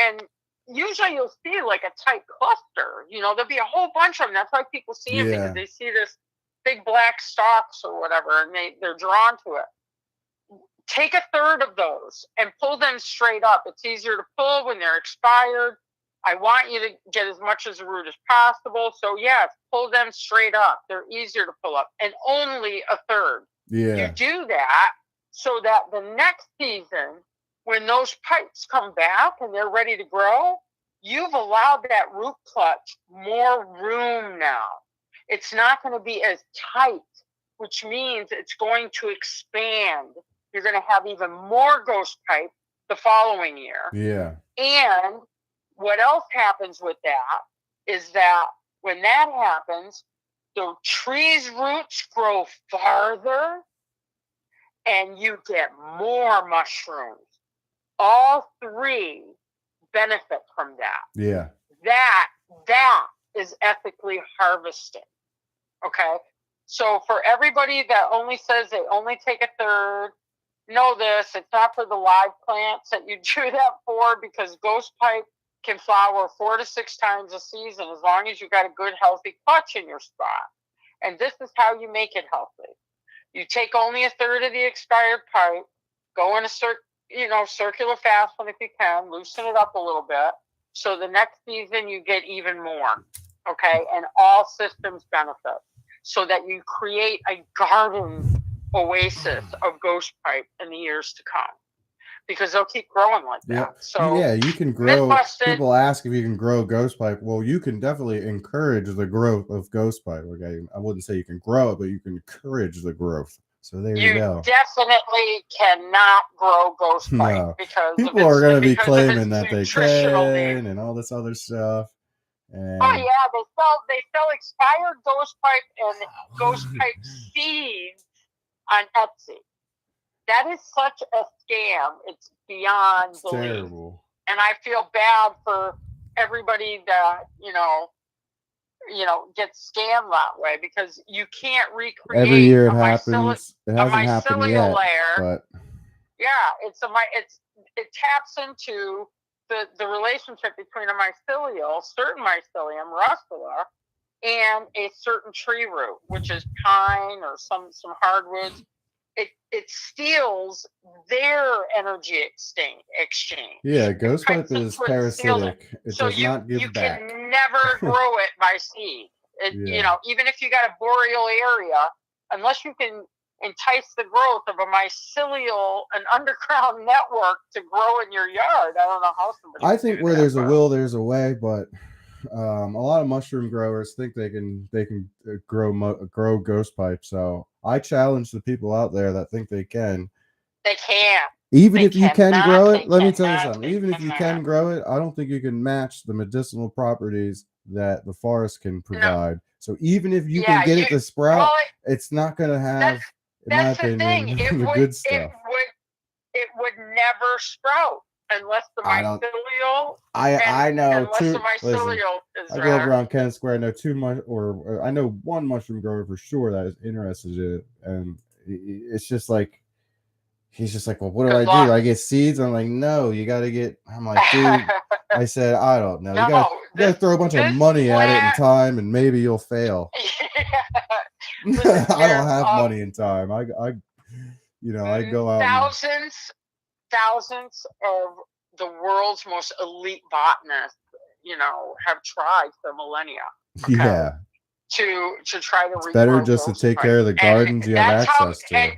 and usually you'll see like a tight cluster. There'll be a whole bunch of them. That's why people see them, because they see this big black stalks or whatever, and they're drawn to it. Take 1/3 of those and pull them straight up. It's easier to pull when they're expired. I want you to get as much as the root as possible. So yes, pull them straight up. They're easier to pull up, and only 1/3. Yeah. You do that so that the next season, when those pipes come back and they're ready to grow, you've allowed that root clutch more room now. It's not going to be as tight, which means it's going to expand you're going to have even more ghost pipe the following year. Yeah. And what else happens with that is that when that happens, the tree's roots grow farther and you get more mushrooms. All three benefit from that. Yeah. That is ethically harvesting. Okay? So for everybody that only says they only take a third, know this, it's not for the live plants that you do that for, because ghost pipe can flower 4 to 6 times a season as long as you got a good healthy clutch in your spot. And this is how you make it healthy. You take only a third of the expired pipe, go in a circular fast one if you can, loosen it up a little bit. So the next season you get even more. Okay, and all systems benefit, so that you create a garden oasis of ghost pipe in the years to come, because they'll keep growing like that. Yep. So yeah, you can grow. People ask if you can grow ghost pipe. Well, you can definitely encourage the growth of ghost pipe. Okay, I wouldn't say you can grow it, but you can encourage the growth. So there you go. You definitely cannot grow ghost pipe, No. because people are going to be because claiming that they nutritional need. can and all this other stuff. And Oh yeah, they sell expired ghost pipe and ghost pipe seeds on Etsy. That is such a scam. It's beyond belief. Terrible. And I feel bad for everybody that, gets scammed that way, because you can't recreate every year it happens. It hasn't happened yet, layer. But yeah, it taps into the relationship between a certain mycelium, rustula, and a certain tree root, which is pine or some hardwoods. It steals their energy exchange. Yeah, ghost pipe is parasitic. It does not give back. You can never grow it by seed. Even if you got a boreal area, unless you can entice the growth of a mycelial, an underground network to grow in your yard. I don't know how somebody. I think where there's a will, there's a way, but a lot of mushroom growers think they can grow ghost pipe. So I challenge the people out there that think they can. They can't. Even if you can grow it, let me tell you something. Even if you can grow it, I don't think you can match the medicinal properties that the forest can provide. No. So even if you can get it to sprout, it's not going to have, in my opinion, the good stuff. It would never sprout unless the mycelial. I know too. Listen, I grew up around Kennett Square. I know too much, or I know one mushroom grower for sure that is interested in it, and it's just like. He's just like, well, what do I do? I get seeds? I'm like, no, you got to get. I'm like, dude. I said, I don't know. You got to throw a bunch of money at it and time, and maybe you'll fail. I don't have money and time. I go out. Thousands of the world's most elite botanists, have tried for millennia. Okay? Yeah. To try to. It's better just to take care of the gardens you have access to.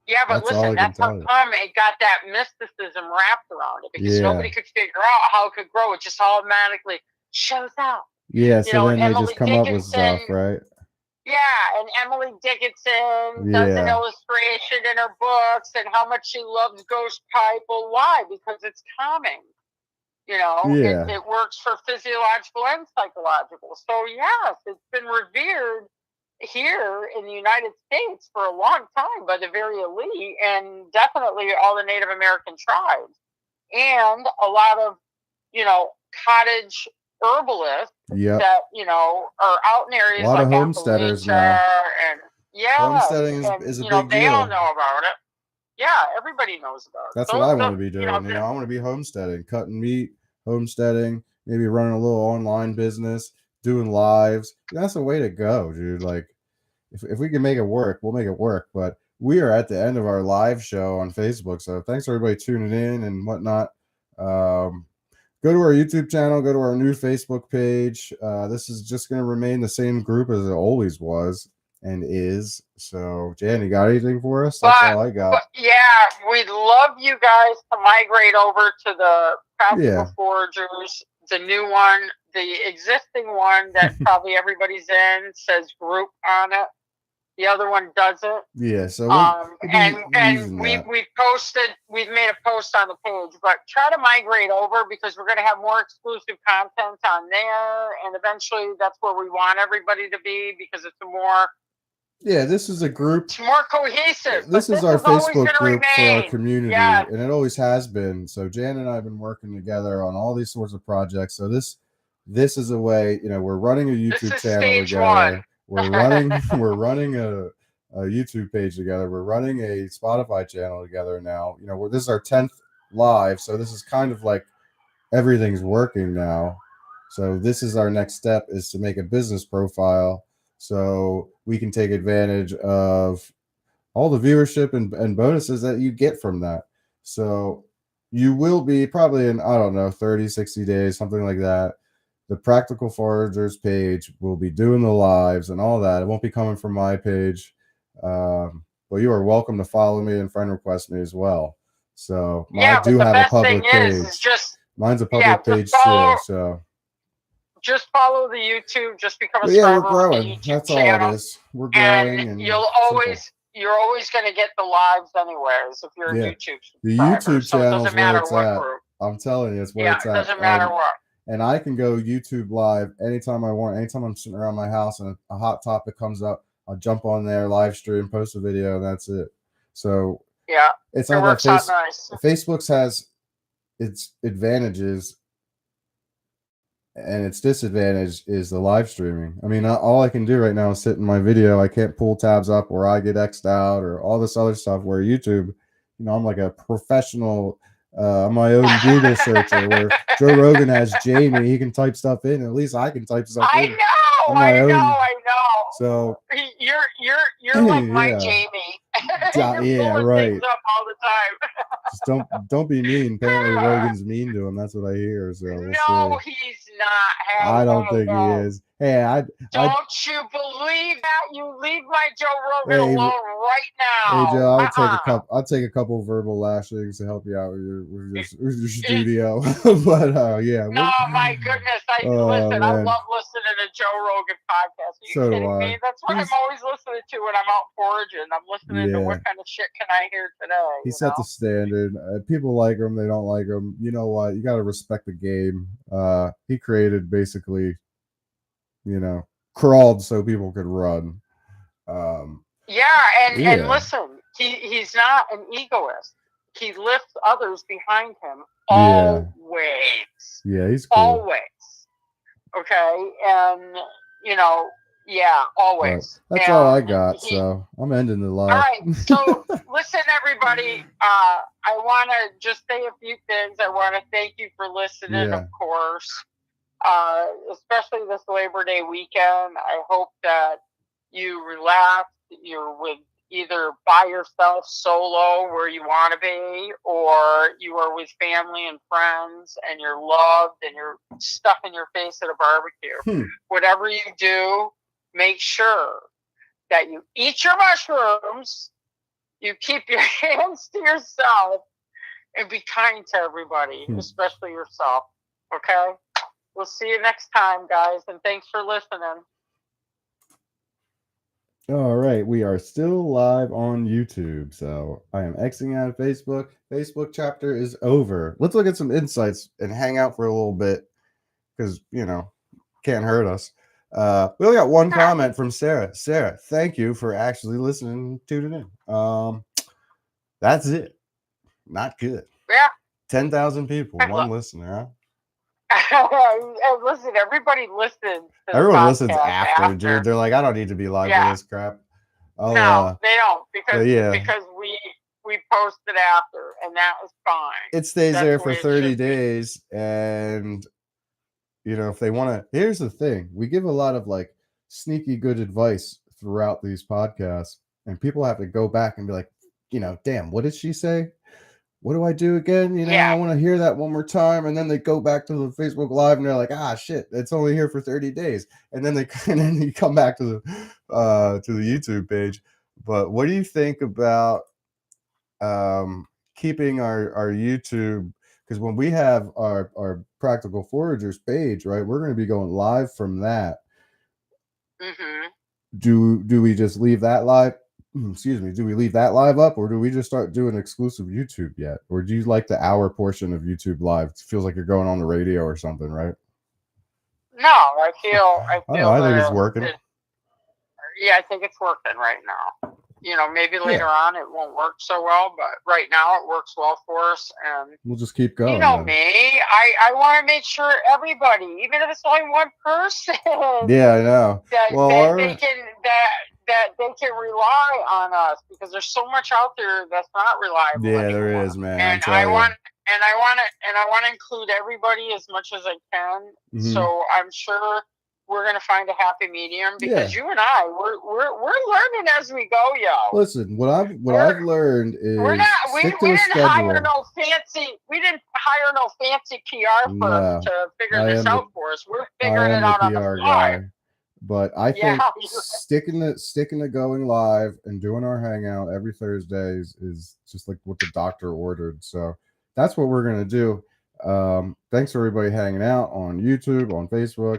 Yeah, but listen, that's how come it got that mysticism wrapped around it, because nobody could figure out how it could grow. It just automatically shows up. Yeah, so then they just come up with stuff, right? Yeah, and Emily Dickinson does an illustration in her books and how much she loves ghost pipe. Well, why? Because it's calming. It works for physiological and psychological. So yes, it's been revered here in the United States for a long time by the very elite, and definitely all the Native American tribes, and a lot of cottage herbalists that are out in areas. A lot of homesteaders now. And homesteading is a big deal. They all know about it. Yeah, everybody knows about it. That's what I want to be doing. I want to be homesteading, cutting meat, homesteading, maybe running a little online business, doing lives. That's the way to go, dude. Like, if we can make it work, we'll make it work. But we are at the end of our live show on Facebook, so thanks everybody tuning in and whatnot. Go to our YouTube channel, go to our new Facebook page. This is just going to remain the same group as it always was and is. So, Jan, you got anything for us? That's all I got. We'd love you guys to migrate over to the Practical Foragers, the new one. The existing one that probably everybody's in says group on it. The other one doesn't. Yeah, so we'll be And using we've that. we've made a post on the page, but try to migrate over because we're going to have more exclusive content on there, and eventually that's where we want everybody to be because it's more. Yeah, this is a group. It's more cohesive, but This this is our is always Facebook going to group for our remain. community, Yes. and it always has been. So Jan and I have been working together on all these sorts of projects. So this is a way, we're running a This YouTube is channel stage one. together. We're running a YouTube page together. We're running a Spotify channel together now. This is our 10th live, so this is kind of like everything's working now. So this is our next step, is to make a business profile so we can take advantage of all the viewership and bonuses that you get from that. So you will be probably in, I don't know, 30, 60 days, something like that. The Practical Foragers page will be doing the lives and all that. It won't be coming from my page. But you are welcome to follow me and friend request me as well. So I Yeah, but do the have a best thing public is page. just Mine's a yeah, public page too. So just follow the YouTube. Just become a but yeah, we're subscriber with the growing. YouTube That's all it channel, is. We're and growing and simple. you're always going to get the lives anyways if you're a Yeah. YouTube The subscriber. YouTube So it channel is doesn't where matter it's what at. group. I'm telling you, it's where Yeah, it's it at. doesn't matter what. And I can go YouTube live anytime I want. Anytime I'm sitting around my house and a hot topic comes up, I'll jump on there, live stream, post a video, and that's it. So Yeah, it's it not that works out nice. Facebook's has its advantages, and its disadvantage is the live streaming. I mean, all I can do right now is sit in my video. I can't pull tabs up or I get X'd out or all this other stuff. Where YouTube, I'm like a professional. I'm my own Google searcher. Where Joe Rogan has Jamie, he can type stuff in. At least I can type stuff in. I know. So you're like my yeah, Jamie. yeah, You're pulling right. things up all the time. Just don't be mean. Apparently, Rogan's mean to him. That's what I hear. So we'll No, see. he's not. Hey, I don't think he is. Hey, don't you believe that? You leave my Joe Rogan Hey, alone right now. hey Joe, I'll take a couple verbal lashings to help you out with your studio. But yeah. No, my goodness. Listen, I love listening to Joe Rogan podcast. Are you So do kidding I. me? That's what I'm always listening to when I'm out foraging. I'm listening to what kind of shit can I hear today. He set the standard. People like him, they don't like him. You know what? You got to respect the game. He created basically, crawled so people could run. And listen, he's not an egoist. He lifts others behind him always. Yeah, he's cool. Always. Okay, and always. But that's all I got. So I'm ending the live. All right. So listen, everybody. I want to just say a few things. I want to thank you for listening, of course. Especially this Labor Day weekend. I hope that you relax. You're with either by yourself, solo, where you want to be, or you are with family and friends, and you're loved, and you're stuffing your face at a barbecue. Whatever you do, make sure that you eat your mushrooms, you keep your hands to yourself, and be kind to everybody, especially yourself. Okay? We'll see you next time, guys, and thanks for listening. All right, we are still live on YouTube, so I am exiting out of Facebook. Facebook chapter is over. Let's look at some insights and hang out for a little bit because, can't hurt us. We only got one comment from Sarah. Sarah, thank you for actually listening, tuning in. That's it. Not good. Yeah. 10,000 people, one listener, huh? Listen, everybody listens. Everyone listens after, dude. They're like, I don't need to be live for this crap. No, they don't because we posted after, and that was fine. It stays there for 30 days, and if they want to. Here's the thing: we give a lot of like sneaky good advice throughout these podcasts, and people have to go back and be like, damn, what did she say? What do I do again? I want to hear that one more time. And then they go back to the Facebook Live and they're like, shit, it's only here for 30 days. And then you come back to the YouTube page. But what do you think about keeping our YouTube? Because when we have our Practical Foragers page, right, we're going to be going live from that. Mm-hmm. do we just leave that live? Excuse me. Do we leave that live up, or do we just start doing exclusive YouTube yet? Or do you like the hour portion of YouTube live? It feels like you're going on the radio or something, right? No, I feel I think it's that working. I think it's working right now. Maybe later Yeah. on it won't work so well, but right now it works well for us. And We'll just keep going. you know then. me, I want to make sure everybody, even if it's only one person, Yeah, I know. that Well, they can rely on us, because there's so much out there that's not reliable yeah, anymore. there is, man. And I want to include everybody as much as I can. Mhm. So I'm sure we're gonna find a happy medium, because you and I, we're learning as we go, yo. Listen, what I've learned is we stick to a didn't schedule. hire no fancy PR firm No, to figure I this am out the- for us. We're I figuring am it the out on the PR fly. guy. But I think Yeah. sticking to going live and doing our hangout every Thursday is just like what the doctor ordered. So that's what we're gonna do. Thanks for everybody hanging out on YouTube, on Facebook.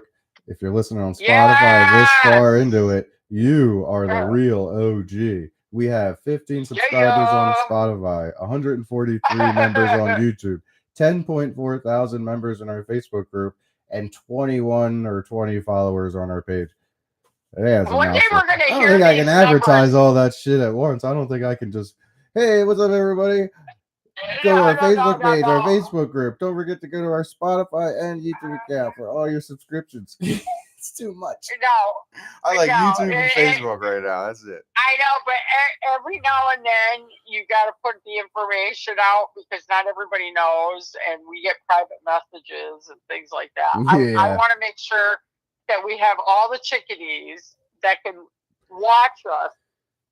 If you're listening on Spotify this far into it, you are the real OG. We have 15 subscribers on Spotify, 143 members on YouTube, 10.4 thousand members in our Facebook group, and 21 or 20 followers on our page. Yeah, One day we're gonna I don't hear think I these can advertise numbers. all that shit at once. I don't think I can just, hey, what's up, everybody? Go to our Facebook page, our Facebook group. Don't forget to go to our Spotify and YouTube account for all your subscriptions. It's too much. No, I like no, YouTube and Facebook right now. That's it. I know, but every now and then you got to put the information out, because not everybody knows, and we get private messages and things like that. Yeah. I want to make sure that we have all the chickadees that can watch us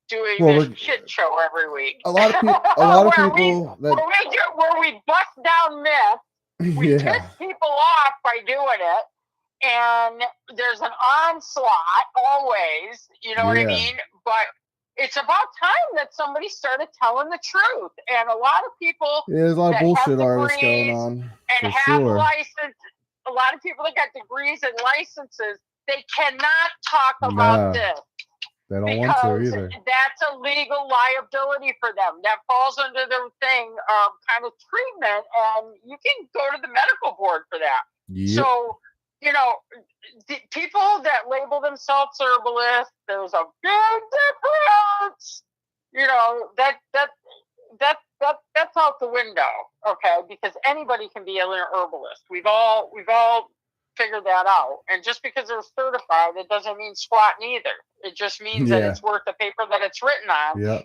doing this shit show every week. A lot of people where we bust down myths, we piss people off by doing it, and there's an onslaught always, you know what I mean? But it's about time that somebody started telling the truth. And a lot of people, there's a lot of bullshit artists going on, and have license. A lot of people that got degrees and licenses, they cannot talk about this. They don't want to either. That's a legal liability for them. That falls under their thing of kind of treatment, and you can go to the medical board for that. Yep. So, the people that label themselves herbalists, there's a big difference. That's out the window, okay? Because anybody can be an herbalist. We've all figured that out. And just because they're certified, it doesn't mean squat neither. It just means that it's worth the paper that it's written on. Yeah.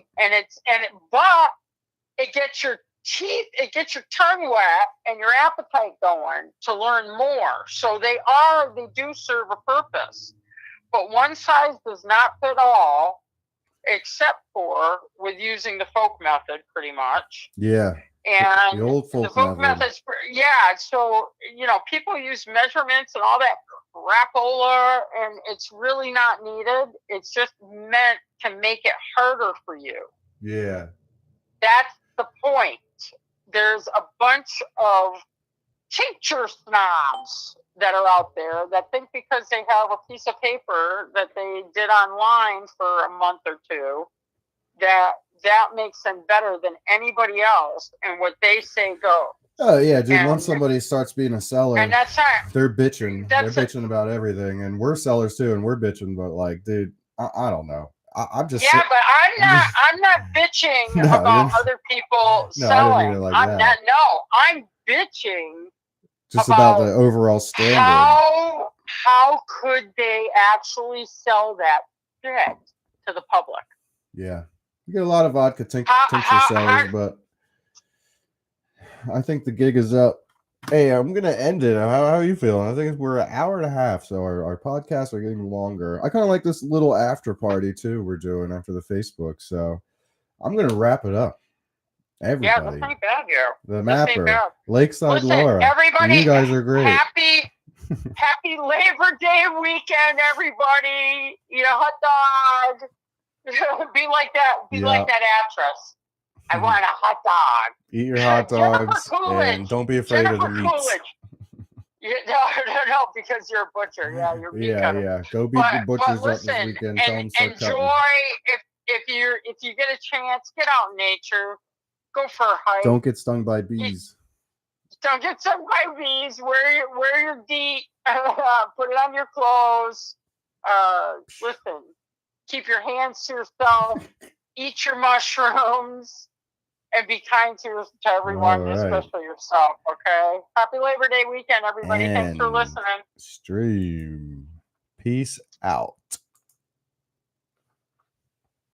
But it gets your teeth, it gets your tongue wet and your appetite going to learn more. So they do serve a purpose. But one size does not fit all, except for with using the folk method, pretty much. Yeah. And the old folk method. So, people use measurements and all that crapola, and it's really not needed. It's just meant to make it harder for you. Yeah. That's the point. There's a bunch of tincture snobs that are out there that think because they have a piece of paper that they did online for a month or two, that makes them better than anybody else, and what they say goes. Oh yeah, dude. Once somebody starts being a seller, and that's they're bitching. They're bitching about everything, and we're sellers too, and we're bitching. But like, dude, I don't know. I'm just but I'm not bitching about other people selling. I didn't mean it like that. I'm bitching just about the overall standard. How could they actually sell that shit to the public? Yeah. You get a lot of vodka tincture sellers, but I think the gig is up. Hey, I'm going to end it. How are you feeling? I think we're an hour and a half, so our podcasts are getting longer. I kind of like this little after party, too, we're doing after the Facebook, so I'm going to wrap it up. Everybody. Yeah, that's not bad here. The Mapper, Lakeside Laura. Everybody, you guys are great. Happy Labor Day weekend, everybody. Eat a hot dog. Be like that actress. I want a hot dog. Eat your hot dogs and don't be afraid of the meats. No, because you're a butcher. Yeah, you're meat cutter. Yeah. Go beat the But butchers up listen, this weekend. Tell them start enjoy cutting. if you get a chance, get out in nature, go for a hike. Don't get stung by bees. Don't get stung by bees. Wear your DEET. Put it on your clothes. Listen, keep your hands to yourself. Eat your mushrooms. And be kind to everyone, especially yourself, okay? Happy Labor Day weekend, everybody. Thanks for listening. Stream. Peace out.